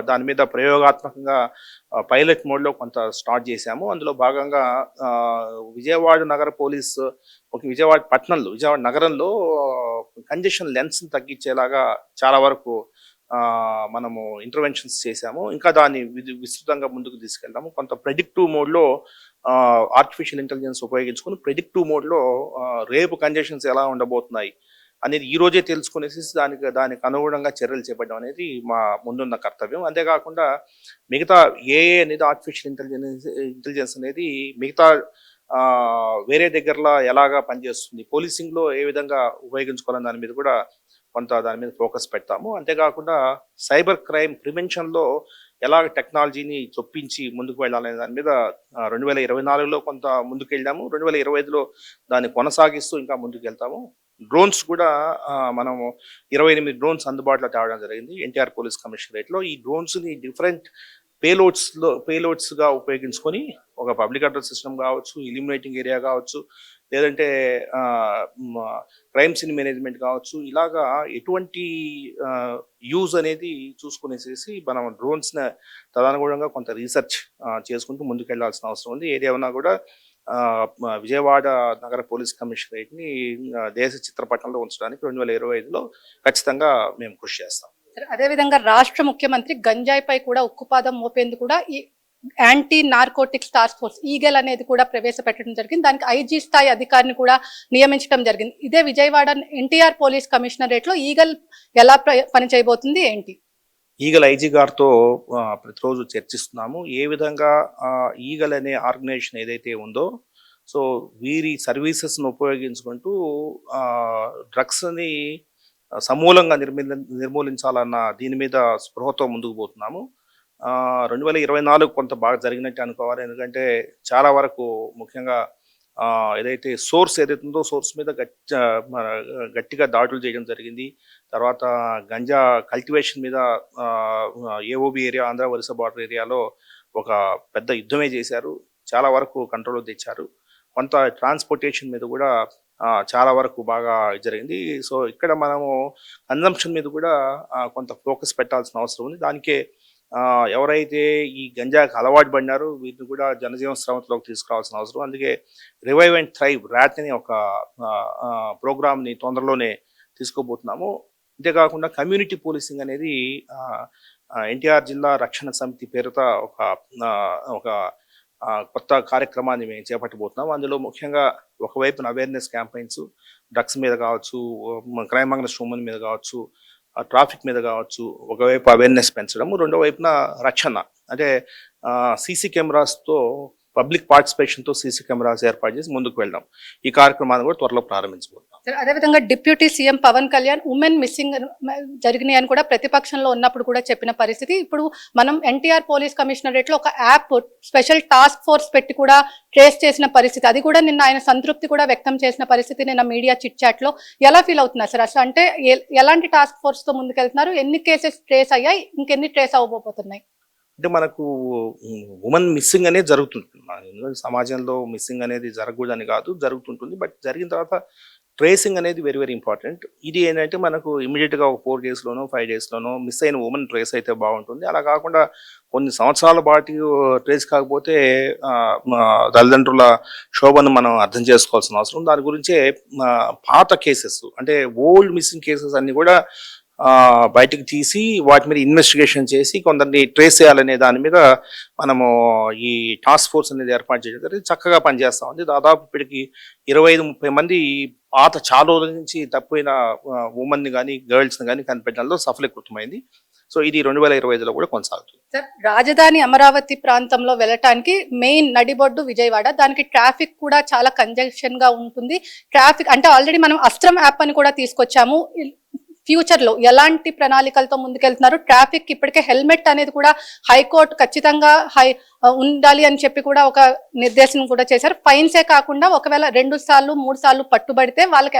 దాని మీద ప్రయోగాత్మకంగా పైలట్ మోడ్లో కొంత స్టార్ట్ చేశాము. అందులో భాగంగా విజయవాడ నగర పోలీస్, విజయవాడ నగరంలో కంజెషన్ లెన్స్ని తగ్గించేలాగా చాలా వరకు మనము ఇంటర్వెన్షన్స్ చేశాము. ఇంకా దాన్ని విస్తృతంగా ముందుకు తీసుకెళ్తాము. కొంత ప్రెడిక్టివ్ మోడ్లో ఆర్టిఫిషియల్ ఇంటెలిజెన్స్ ఉపయోగించుకుని ప్రెడిక్టివ్ మోడ్లో రేపు కంజెషన్స్ ఎలా ఉండబోతున్నాయి అనేది ఈ రోజే తెలుసుకునేసి దానికి అనుగుణంగా చర్యలు చేపట్టడం అనేది మా ముందున్న కర్తవ్యం. అంతేకాకుండా మిగతా ఏఏ అనేది ఆర్టిఫిషియల్ ఇంటెలిజెన్స్ అనేది మిగతా వేరే దగ్గరలో ఎలాగా పనిచేస్తుంది, పోలీసింగ్లో ఏ విధంగా ఉపయోగించుకోవాలని దాని మీద కూడా దాని మీద ఫోకస్ పెడతాము. అంతేకాకుండా సైబర్ క్రైమ్ ప్రివెన్షన్లో ఎలాగ టెక్నాలజీని చొప్పించి ముందుకు వెళ్ళాలనే దాని మీద 2024లో కొంత ముందుకు వెళ్ళాము. 2025లో దాన్ని కొనసాగిస్తూ ఇంకా ముందుకు వెళ్తాము. డ్రోన్స్ కూడా మనము 28 డ్రోన్స్ అందుబాటులో తేవడం జరిగింది ఎన్టీఆర్ పోలీస్ కమిషనరేట్లో. ఈ డ్రోన్స్ని డిఫరెంట్ పేలోడ్స్గా ఉపయోగించుకొని ఒక పబ్లిక్ అడ్రస్ సిస్టమ్ కావచ్చు, ఇల్యూమినేటింగ్ ఏరియా కావచ్చు, లేదంటే క్రైమ్ సీన్ మేనేజ్మెంట్ కావచ్చు, ఇలాగా ఎటువంటి యూజ్ అనేది చూసుకునేసేసి మనం డ్రోన్స్ని తదనుగుణంగా కొంత రీసెర్చ్ చేసుకుంటూ ముందుకు వెళ్ళాల్సిన అవసరం ఉంది. ఏదేమన్నా కూడా విజయవాడ నగర పోలీస్ కమిషనరేట్ని దేశ చిత్రపటంలో ఉంచడానికి 2025లో ఖచ్చితంగా మేము కృషి చేస్తాం. అదేవిధంగా రాష్ట్ర ముఖ్యమంత్రి గంజాయిపై కూడా ఉక్కుపాదం మోపేందుకు కూడా ఈ anti narcotics task force eagle అనేది కూడా ప్రవేశపెట్టడం జరిగింది. దానికి ఐజీ స్థాయి అధికారిని కూడా నియమించడం జరిగింది. ఇదే విజయవాడ ఎన్టీఆర్ పోలీస్ కమిషనరేట్లో ఈగల్ ఎలా పని చేయబోతుంది ఏంటి? ఈగల్ ఐజీ గారితో ప్రతిరోజు చర్చిస్తున్నాము. ఏ విధంగా ఈగల్ అనే ఆర్గనైజేషన్ ఏదైతే ఉందో, సో వీరి సర్వీసెస్ను ఉపయోగించుకుంటూ డ్రగ్స్ని సమూలంగా నిర్మూలించాలన్న దీని మీద స్పృహతో ముందుకు పోతున్నాము. 2024 కొంత బాగా జరిగినట్టు అనుకోవాలి. ఎందుకంటే చాలా వరకు ముఖ్యంగా ఏదైతే సోర్స్ ఏదైతే ఉందో సోర్స్ మీద గట్టిగా దాడులు చేయడం జరిగింది. తర్వాత గంజా కల్టివేషన్ మీద ఏఓబి ఏరియా, ఆంధ్ర వరుస బార్డర్ ఏరియాలో ఒక పెద్ద యుద్ధమే చేశారు. చాలా వరకు కంట్రోల్లో తెచ్చారు. కొంత ట్రాన్స్పోర్టేషన్ మీద కూడా చాలా వరకు బాగా జరిగింది. సో ఇక్కడ మనము కన్జంప్షన్ మీద కూడా కొంత ఫోకస్ పెట్టాల్సిన అవసరం ఉంది. దానికే ఎవరైతే ఈ గంజాకి అలవాటు పడినారో వీటిని కూడా జనజీవన స్రవంతిలోకి తీసుకురావాల్సిన అవసరం. అందుకే రివైవ్ అండ్ థ్రైవ్ ర్యాట్ అని ఒక ప్రోగ్రామ్ని తొందరలోనే తీసుకోబోతున్నాము. అంతేకాకుండా కమ్యూనిటీ పోలీసింగ్ అనేది ఎన్టీఆర్ జిల్లా రక్షణ సమితి పేరుతో ఒక కొత్త కార్యక్రమాన్ని మేము చేపట్టబోతున్నాం. అందులో ముఖ్యంగా ఒకవైపున అవేర్నెస్ క్యాంపెయిన్స్, డ్రగ్స్ మీద కావచ్చు, క్రైమ్ అగైన్స్ట్ ఉమెన్ మీద కావచ్చు, ట్రాఫిక్ మీద కావచ్చు, ఒకవైపు అవేర్నెస్ పెంచడం, రెండో వైపున రక్షణ అంటే సీసీ కెమెరాస్తో పబ్లిక్ పార్టిసిపేషన్తో సీసీ కెమెరాస్ ఏర్పాటు చేసి ముందుకు వెళ్దాం. ఈ కార్యక్రమాన్ని కూడా త్వరలో ప్రారంభించబోతున్నాం. అదేవిధంగా deputy CM Pawan Kalyan women missing జరిగినాయి అని కూడా ప్రతిపక్షంలో ఉన్నప్పుడు కూడా చెప్పిన పరిస్థితి. ఇప్పుడు మనం ఎన్టీఆర్ పోలీస్ కమిషనరేట్లో ఒక యాప్ స్పెషల్ టాస్క్ ఫోర్స్ పెట్టి కూడా ట్రేస్ చేసిన పరిస్థితి. అది కూడా నిన్న ఆయన సంతృప్తి కూడా వ్యక్తం చేసిన పరిస్థితి నిన్న మీడియా చిట్ చాట్ లో. ఎలా ఫీల్ అవుతున్నారు సార్ అసలు? అంటే ఎలాంటి టాస్క్ ఫోర్స్ తో ముందుకెళ్తున్నారు? ఎన్ని కేసెస్ ట్రేస్ అయ్యాయి? ఇంకెన్ని ట్రేస్ అవ్వబోతున్నాయి? అంటే మనకు ఉమెన్ మిస్సింగ్ అనేది జరుగుతుంటుంది. సమాజంలో మిస్సింగ్ అనేది జరగకూడదని కాదు, జరుగుతుంటుంది. బట్ జరిగిన తర్వాత ట్రేసింగ్ అనేది వెరీ వెరీ ఇంపార్టెంట్. ఇది ఏంటంటే మనకు ఇమీడియట్గా ఒక 4 డేస్లోనో 5 డేస్లోనో మిస్ అయిన ఉమెన్ ట్రేస్ అయితే బాగుంటుంది. అలా కాకుండా కొన్ని సంవత్సరాల పాటు ట్రేస్ కాకపోతే తల్లిదండ్రుల శోభను మనం అర్థం చేసుకోవాల్సిన అవసరం. దాని గురించే పాత కేసెస్ అంటే ఓల్డ్ మిస్సింగ్ కేసెస్ అన్ని కూడా బయటకు తీసి వాటి మీద ఇన్వెస్టిగేషన్ చేసి కొందరిని ట్రేస్ చేయాలనే దాని మీద మనము ఈ టాస్క్ ఫోర్స్ అనేది ఏర్పాటు చేయడం జరిగింది. చక్కగా పనిచేస్తూ ఉంది. దాదాపు ఇప్పటికి 25-30 మంది పాత చాలా రోజుల నుంచి తప్పిపోయిన ఉమెన్ని కానీ గర్ల్స్ని కానీ కనిపెట్టడంలో సఫలీకృతమైంది. సో ఇది 2025లో కూడా కొనసాగుతుంది. సార్, రాజధాని అమరావతి ప్రాంతంలో వెళ్ళటానికి మెయిన్ నడిబొడ్డు విజయవాడ. దానికి ట్రాఫిక్ కూడా చాలా కంజెషన్ గా ఉంటుంది. ట్రాఫిక్ అంటే ఆల్రెడీ మనం అస్త్రం యాప్ అని కూడా తీసుకొచ్చాము. ఫ్యూచర్ లో ఎలాంటి ప్రణాళికలతో ముందుకెళ్తున్నారు? ట్రాఫిక్ ఇప్పటికే హెల్మెట్ అనేది కూడా హైకోర్టు ఖచ్చితంగా ఉండాలి అని చెప్పి కూడా ఒక నిర్దేశం కూడా చేశారు. ఫైన్సే కాకుండా ఒకవేళ 2 సార్లు 3 సార్లు పట్టుబడితే వాళ్ళకి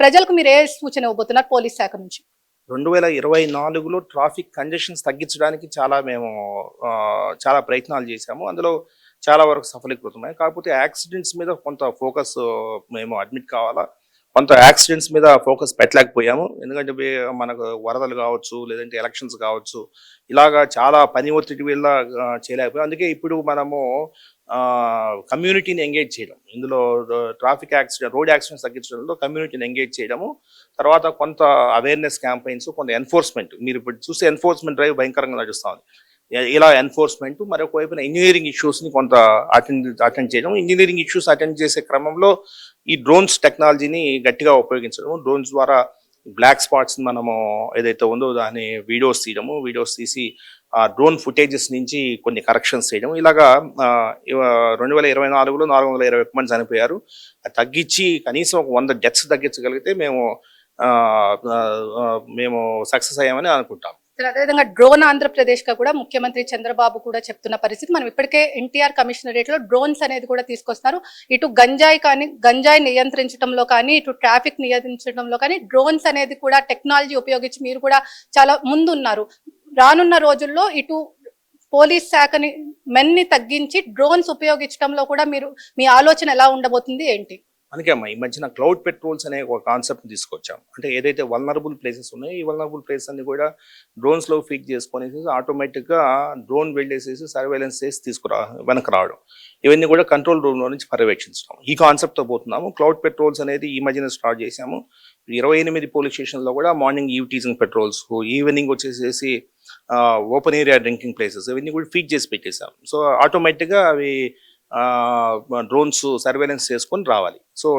ప్రజలకు మీరు ఏ సూచన ఇవ్వబోతున్నారు పోలీస్ శాఖ నుంచి? 2024లో ట్రాఫిక్ కంజెషన్స్ తగ్గించడానికి మేము చాలా ప్రయత్నాలు చేశాము. అందులో చాలా వరకు సఫలీకృతమై, కాకపోతే యాక్సిడెంట్స్ మీద కొంత ఫోకస్ మేము అడ్మిట్ కావాలా, కొంత యాక్సిడెంట్స్ మీద ఫోకస్ పెట్టలేకపోయాము. ఎందుకంటే మనకు వరదలు కావచ్చు, లేదంటే ఎలక్షన్స్ కావచ్చు, ఇలాగా చాలా పని ఒత్తిడి వల్ల చేయలేకపోయాం. అందుకే ఇప్పుడు మనము కమ్యూనిటీని ఎంగేజ్ చేయడం, ఇందులో ట్రాఫిక్ యాక్సిడెంట్, రోడ్ యాక్సిడెంట్స్ తగ్గించడంలో కమ్యూనిటీని ఎంగేజ్ చేయడము, తర్వాత కొంత అవేర్నెస్ క్యాంపెయిన్స్, కొంత ఎన్ఫోర్స్మెంట్. మీరు ఇప్పుడు చూస్తే ఎన్ఫోర్స్మెంట్ డ్రైవ్ భయంకరంగా నడుస్తుంది. ఇలా ఎన్ఫోర్స్మెంట్, మరొక వైపున ఇంజనీరింగ్ ఇష్యూస్ని కొంత అటెండ్ చేయడం. ఇంజనీరింగ్ ఇష్యూస్ అటెండ్ చేసే క్రమంలో ఈ డ్రోన్స్ టెక్నాలజీని గట్టిగా ఉపయోగించడం. డ్రోన్స్ ద్వారా బ్లాక్ స్పాట్స్ మనము ఏదైతే ఉందో దాన్ని వీడియోస్ తీసి ఆ డ్రోన్ ఫుటేజెస్ నుంచి కొన్ని కరెక్షన్స్ చేయడం. ఇలాగా 2024లో 421 మంది చనిపోయారు. తగ్గించి కనీసం ఒక 100 డెత్స్ తగ్గించగలిగితే మేము సక్సెస్ అయ్యామని అనుకుంటాం. అదేవిధంగా డ్రోన్ ఆంధ్రప్రదేశ్ గా కూడా ముఖ్యమంత్రి చంద్రబాబు కూడా చెప్తున్న పరిస్థితి. మనం ఇప్పటికే ఎన్టీఆర్ కమిషనరేట్ లో డ్రోన్స్ అనేది కూడా తీసుకొస్తున్నారు. ఇటు గంజాయి నియంత్రించడంలో కానీ, ఇటు ట్రాఫిక్ నియంత్రించడంలో కానీ డ్రోన్స్ అనేది కూడా టెక్నాలజీ ఉపయోగించి మీరు కూడా చాలా ముందున్నారు. రానున్న రోజుల్లో ఇటు పోలీస్ శాఖని మెన్ని తగ్గించి డ్రోన్స్ ఉపయోగించడంలో కూడా మీ ఆలోచన ఎలా ఉండబోతుంది ఏంటి? అందుకే అమ్మా ఈ మధ్యన క్లౌడ్ పెట్రోల్స్ అనే ఒక కాన్సెప్ట్ తీసుకొచ్చాం. అంటే ఏదైతే వల్నరబుల్ ప్లేసెస్ ఉన్నాయో ఈ వల్నరబుల్ ప్లేసెస్ అన్ని కూడా డ్రోన్స్ లో ఫీడ్ చేసుకునేసి ఆటోమేటిక్ గా డ్రోన్ వెళ్ళేసేసి సర్వేలెన్స్ చేసి వెనక్కి రావడం, ఇవన్నీ కూడా కంట్రోల్ రూమ్ లో నుంచి పర్యవేక్షించడం, ఈ కాన్సెప్ట్ తో పోతున్నాము. క్లౌడ్ పెట్రోల్స్ అనేది ఈ మధ్యన స్టార్ట్ చేశాము. 28 పోలీస్ స్టేషన్ లో కూడా మార్నింగ్ టీజింగ్ పెట్రోల్స్, ఈవినింగ్ వచ్చేసేసి ఓపెన్ ఏరియా డ్రింకింగ్ ప్లేసెస్, ఇవన్నీ కూడా ఫీడ్ చేసి పెట్టేసాం. సో ఆటోమేటిక్ గా అవి డ్రోన్స్ సర్వేలెన్స్ చేసుకొని రావాలి. సో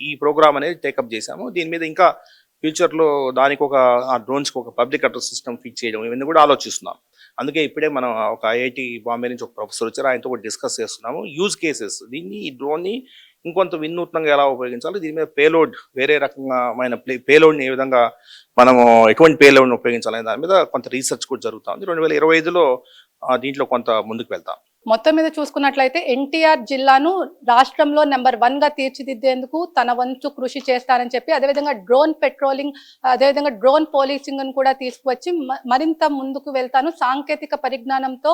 ఈ ప్రోగ్రామ్ అనేది టేకప్ చేశాము. దీని మీద ఇంకా ఫ్యూచర్లో దానికి ఆ డ్రోన్స్కి ఒక పబ్లిక్ అడ్రస్ సిస్టమ్ ఫిక్స్ చేయడం, ఇవన్నీ కూడా ఆలోచిస్తున్నాం. అందుకే ఇప్పుడే మనం ఒక ఐఐటి బాంబే నుంచి ఒక ప్రొఫెసర్ వచ్చారు, ఆయనతో కూడా డిస్కస్ చేస్తున్నాము యూజ్ కేసెస్. ఈ డ్రోన్ని ఇంకొంత వినూత్నంగా ఎలా ఉపయోగించాలి, దీని మీద పేలోడ్, వేరే రకమైన పేలోడ్ని ఏ విధంగా మనము ఎటువంటి పేలోడ్ని ఉపయోగించాలనే దాని మీద కొంత రీసెర్చ్ కూడా జరుగుతుంది. 2025లో దీంట్లో కొంత ముందుకు వెళ్తాం. మొత్తం మీద చూసుకున్నట్లయితే ఎన్టీఆర్ జిల్లాను రాష్ట్రంలో నెంబర్ 1 గా తీర్చిదిద్దేందుకు తన వంతు కృషి చేస్తానని చెప్పి, అదేవిధంగా డ్రోన్ పెట్రోలింగ్, అదేవిధంగా డ్రోన్ పోలీసింగ్ కూడా తీసుకువచ్చి మరింత ముందుకు వెళ్తాను, సాంకేతిక పరిజ్ఞానంతో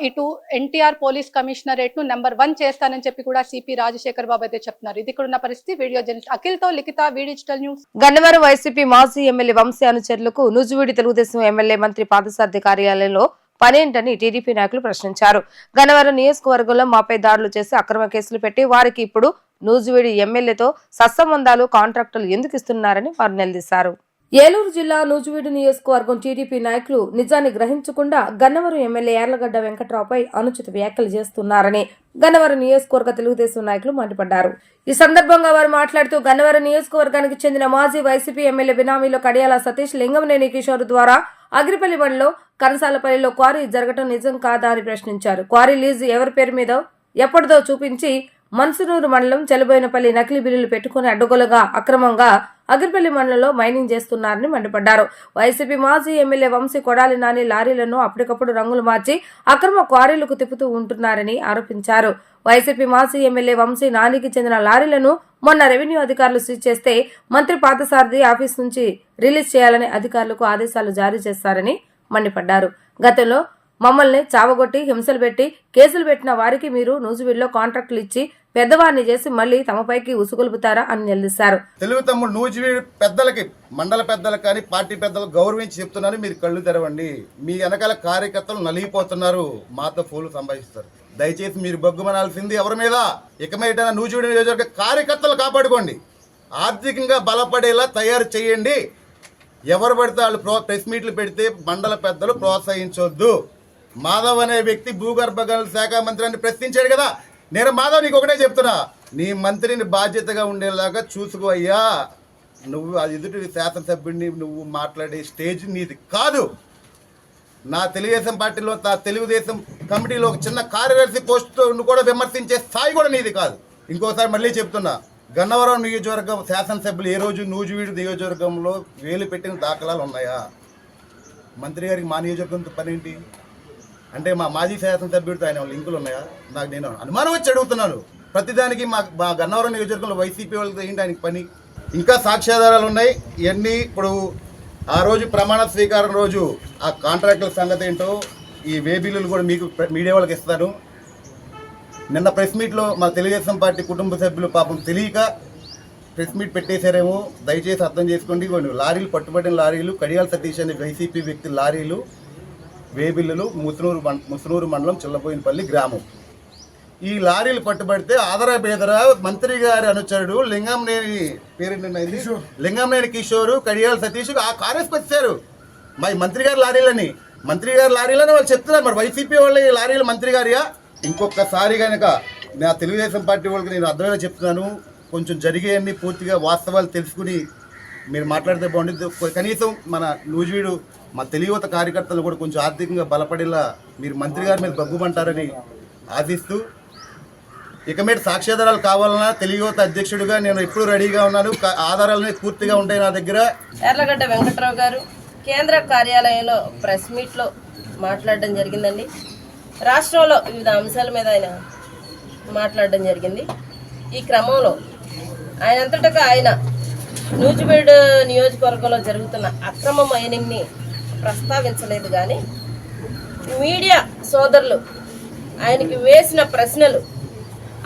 ఇటు ఎన్టీఆర్ పోలీస్ కమిషనరేట్ ను నెంబర్ 1 చేస్తానని చెప్పి కూడా సిపి రాజశేఖర్ బాబు అయితే చెప్తున్నారు. ఇది ఇక్కడ ఉన్న పరిస్థితి. వీడియో జర్నలిస్ట్ అఖిల్ తో లిఖిత, డిజిటల్ న్యూస్. గన్నవరం వైసీపీ మాజీ ఎమ్మెల్యే వంశీ అనుచరులకు నూజివీడు తెలుగుదేశం ఎమ్మెల్యే మంత్రి పాదసారథి కార్యాలయంలో పనేంటని టీడీపీ నాయకులు ప్రశ్నించారు. గన్నవరం నియోజకవర్గంలో మాపై దాడులు చేసి అక్రమ కేసులు పెట్టి వారికి ఇప్పుడు నూజివీడు ఎమ్మెల్యేతో సత్సంబంధాలు, కాంట్రాక్టులు ఎందుకు ఇస్తున్నారని వారు నిలదీశారు. ఏలూరు జిల్లా నూజివీడు నియోజకవర్గం టీడీపీ నాయకులు నిజాన్ని గ్రహించకుండా గన్నవరం ఎమ్మెల్యే యార్లగడ్డ వెంకట్రావుపై అనుచిత వ్యాఖ్యలు చేస్తున్నారని గన్నవరం నియోజకవర్గ తెలుగుదేశం నాయకులు మండిపడ్డారు. ఈ సందర్భంగా వారు మాట్లాడుతూ గన్నవరం నియోజకవర్గానికి చెందిన మాజీ వైసీపీ ఎమ్మెల్యే బినామీలో కడియాల సతీష్, లింగంనేని కిషోర్ ద్వారా అగ్రిపల్లి మండలో కనసాలపల్లిలో క్వారీ జరగటం నిజం కాదా అని ప్రశ్నించారు. క్వారీ లీజు ఎవరి పేరు మీద ఎప్పటిదో చూపించి మన్సునూరు మండలం చెలబోయినపల్లి నకిలీ బిల్లులు పెట్టుకుని అడ్డగోలుగా అక్రమంగా అగిరిపల్లి మండలంలో మైనింగ్ చేస్తున్నారని మండిపడ్డారు. వైసీపీ మాజీ ఎమ్మెల్యే వంశీ కొడాలి నాని లారీలను అప్పటికప్పుడు రంగులు మార్చి అక్రమ క్వారీలకు తిప్పుతూ ఉంటున్నారని ఆరోపించారు. వైసీపీ మాజీ ఎమ్మెల్యే వంశీ నానికి చెందిన లారీలను మొన్న రెవెన్యూ అధికారులు సీజ్ చేస్తే మంత్రి పార్థసారథి ఆఫీస్ నుంచి రిలీజ్ చేయాలని అధికారులకు ఆదేశాలు జారీ చేశారని మండిపడ్డారు. గతంలో మమ్మల్ని చావగొట్టి హింసలు పెట్టి కేసులు పెట్టిన వారికి మీరు నూజివీడులో కాంట్రాక్టులు ఇచ్చి పెద్దవారిని చేసి మళ్లీ తమపైకి ఉసుగొలుపుతారా అని నిలదీశారు. తెలుగు తమ్ముడు నూజివీడు పెద్దలకి, మండల పెద్దలకు కానీ పార్టీ పెద్దలకు గౌరవించి చెప్తున్నారు, మీరు కళ్ళు తెరవండి. మీ వెనకాల కార్యకర్తలు నలిగిపోతున్నారు, మాతో ఫోన్లు సంభాషిస్తారు. దయచేసి మీరు బొగ్గుమనాల్సింది ఎవరి మీద, ఇకమైనా నూజివీడు నియోజకవర్గ కార్యకర్తలు కాపాడుకోండి, ఆర్థికంగా బలపడేలా తయారు చేయండి. ఎవరు పడితే వాళ్ళు ప్రెస్ మీట్లు పెడితే మండల పెద్దలు ప్రోత్సహించొద్దు. మాధవ్ అనే వ్యక్తి భూగర్భ గనుల శాఖ మంత్రి అని ప్రశ్నించాడు కదా, నేను మాధవ్ నీకు ఒకటే చెప్తున్నా, నీ మంత్రిని బాధ్యతగా ఉండేలాగా చూసుకో అయ్యా. నువ్వు అది ఎదుటి శాసనసభ్యుడిని నువ్వు మాట్లాడే స్టేజ్ నీది కాదు. నా తెలుగుదేశం పార్టీలో, నా తెలుగుదేశం కమిటీలో ఒక చిన్న కార్యదర్శి పోస్టు కూడా విమర్శించే స్థాయి కూడా నీది కాదు. ఇంకోసారి మళ్ళీ చెప్తున్నా, గన్నవరం నియోజకవర్గం శాసనసభ్యులు ఏ రోజు నూజివీడు నియోజకవర్గంలో వేలు పెట్టిన దాఖలాలు ఉన్నాయా? మంత్రి గారికి మా నియోజకవర్గంతో పని ఏంటి? అంటే మా మాజీ శాసనసభ్యుడితో ఆయన లింకులు ఉన్నాయా? నేను అనుమానం వచ్చి అడుగుతున్నాను. ప్రతిదానికి మా గన్నవరం నియోజకవర్గంలో వైసీపీ వాళ్ళతో ఏంటి ఆయనకి పని? ఇంకా సాక్ష్యాధారాలు ఉన్నాయి. ఇవన్నీ ఇప్పుడు ఆ రోజు ప్రమాణ స్వీకారం రోజు ఆ కాంట్రాక్టుల సంగతి ఏంటో ఈ వే బిల్లులు కూడా మీకు మీడియా వాళ్ళకి ఇస్తాను. నిన్న ప్రెస్ మీట్లో మా తెలుగుదేశం పార్టీ కుటుంబ సభ్యులు పాపం తెలియక ప్రెస్ మీట్ పెట్టేశారేమో, దయచేసి అర్థం చేసుకోండి. కొన్ని లారీలు, పట్టుబడిన లారీలు, కడియాల సతీష్ అనే వైసీపీ వ్యక్తి లారీలు, వే బిల్లులు ముసునూరు మండలం చిల్లబోయినపల్లి గ్రామం. ఈ లారీలు పట్టుబడితే ఆదరా బేదరా మంత్రి గారి అనుచరుడు లింగంనేని కిషోరు, కడియాల సతీష్ ఆ కారేసి వచ్చారు. మరి మంత్రి గారి లారీలని వాళ్ళు చెప్తున్నారు. మరి వైసీపీ వాళ్ళ ఈ లారీలు మంత్రి గారియా? ఇంకొకసారి కనుక నా తెలుగుదేశం పార్టీ వాళ్ళకి నేను అర్థమైనా చెప్తున్నాను, కొంచెం జరిగేవన్నీ పూర్తిగా వాస్తవాలు తెలుసుకుని మీరు మాట్లాడితే బాగుంటుంది. కనీసం మన నూజివీడు మా తెలియవత కార్యకర్తలు కూడా కొంచెం ఆర్థికంగా బలపడేలా మీరు మంత్రి గారి మీద బగ్గుమంటారని ఆశిస్తూ, ఇక మీద సాక్ష్యాధారాలు కావాలన్నా తెలియవత అధ్యక్షుడిగా నేను ఎప్పుడూ రెడీగా ఉన్నాను. ఆధారాలనే పూర్తిగా ఉంటాయి నా దగ్గర. యార్లగడ్డ వెంకట్రావు గారు కేంద్ర కార్యాలయంలో ప్రెస్ మీట్లో మాట్లాడడం జరిగిందండి. రాష్ట్రంలో వివిధ అంశాల మీద ఆయన మాట్లాడడం జరిగింది. ఈ క్రమంలో ఆయన అంతటా ఆయన నూజివీడు నియోజకవర్గంలో జరుగుతున్న అక్రమ మైనింగ్ని ప్రస్తావించలేదు. కానీ మీడియా సోదరులు ఆయనకి వేసిన ప్రశ్నలు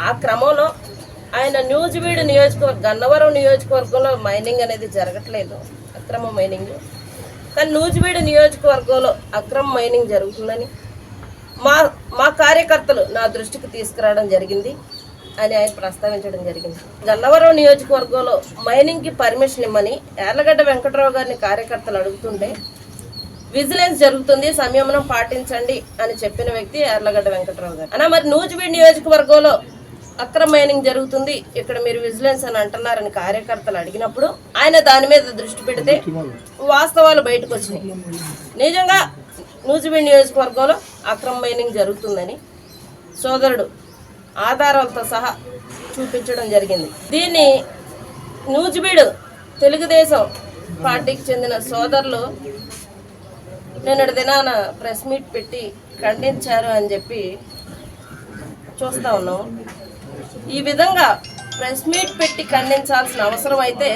ఆ క్రమంలో ఆయన నూజివీడు గన్నవరం నియోజకవర్గంలో మైనింగ్ అనేది జరగట్లేదు, అక్రమ మైనింగ్. కానీ నూజివీడు నియోజకవర్గంలో అక్రమ మైనింగ్ జరుగుతుందని మా కార్యకర్తలు నా దృష్టికి తీసుకురావడం జరిగింది అని ఆయన ప్రస్తావించడం జరిగింది. గన్నవరం నియోజకవర్గంలో మైనింగ్కి పర్మిషన్ ఇమ్మని యార్లగడ్డ వెంకట్రావు గారిని కార్యకర్తలు అడుగుతుంటే విజిలెన్స్ జరుగుతుంది, సంయమనం పాటించండి అని చెప్పిన వ్యక్తి యార్లగడ్డ వెంకట్రావు గారు. అన్నా మరి నూజివీడు నియోజకవర్గంలో అక్రమ మైనింగ్ జరుగుతుంది, ఇక్కడ మీరు విజిలెన్స్ అని అంటున్నారని కార్యకర్తలు అడిగినప్పుడు ఆయన దాని మీద దృష్టి పెడితే వాస్తవాలు బయటకు వచ్చినాయి. నిజంగా నూజివీడు నియోజకవర్గంలో అక్రమ మైనింగ్ జరుగుతుందని సోదరుడు ఆధారాలతో సహా చూపించడం జరిగింది. దీన్ని నూజివీడు తెలుగుదేశం పార్టీకి చెందిన సోదరులు నిన్నటి దినాన ప్రెస్ మీట్ పెట్టి ఖండించారు అని చెప్పి చూస్తూ ఉన్నాం. ఈ విధంగా ప్రెస్ మీట్ పెట్టి ఖండించాల్సిన అవసరం అయితే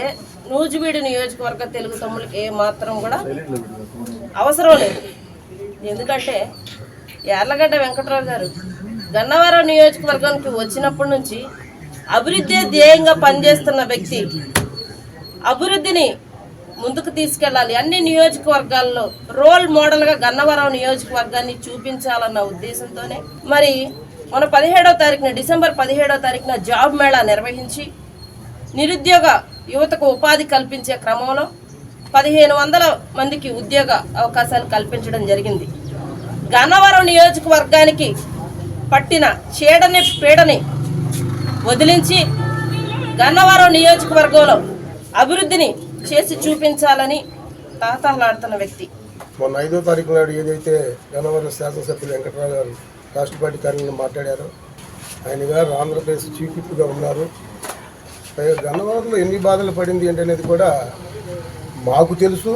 నూజివీడు నియోజకవర్గ తెలుగు తమ్ముళ్ళకి ఏ మాత్రం కూడా అవసరం లేదు. ఎందుకంటే యార్లగడ్డ వెంకట్రావు గారు గన్నవరం నియోజకవర్గానికి వచ్చినప్పటి నుంచి అభివృద్ధి ధ్యేయంగా పనిచేస్తున్న వ్యక్తి. అభివృద్ధిని ముందుకు తీసుకెళ్ళాలి, అన్ని నియోజకవర్గాల్లో రోల్ మోడల్గా గన్నవరం నియోజకవర్గాన్ని చూపించాలన్న ఉద్దేశంతోనే మరి మన 17వ తారీఖున డిసెంబర్ 17వ తారీఖున జాబ్ మేళా నిర్వహించి నిరుద్యోగ యువతకు ఉపాధి కల్పించే క్రమంలో 1500 మందికి ఉద్యోగ అవకాశాలు కల్పించడం జరిగింది. గన్నవరం నియోజకవర్గానికి పట్టిన పీడని వదిలించి గన్నవరం నియోజకవర్గంలో అభివృద్ధిని చేసి చూపించాలని తాతలాడుతున్న వ్యక్తి. మొన్న 5వ తారీఖు నాడు ఏదైతే గన్నవరం శాసనసభ్యులు వెంకటరావు గారు రాష్ట్ర పార్టీ కార్యాలయంలో మాట్లాడారో, ఆయన గారు ఆంధ్రప్రదేశ్ చీఫ్ విప్గా ఉన్నారు. గన్నవరంలో ఎన్ని బాధలు పడింది అనేది కూడా మాకు తెలుసు.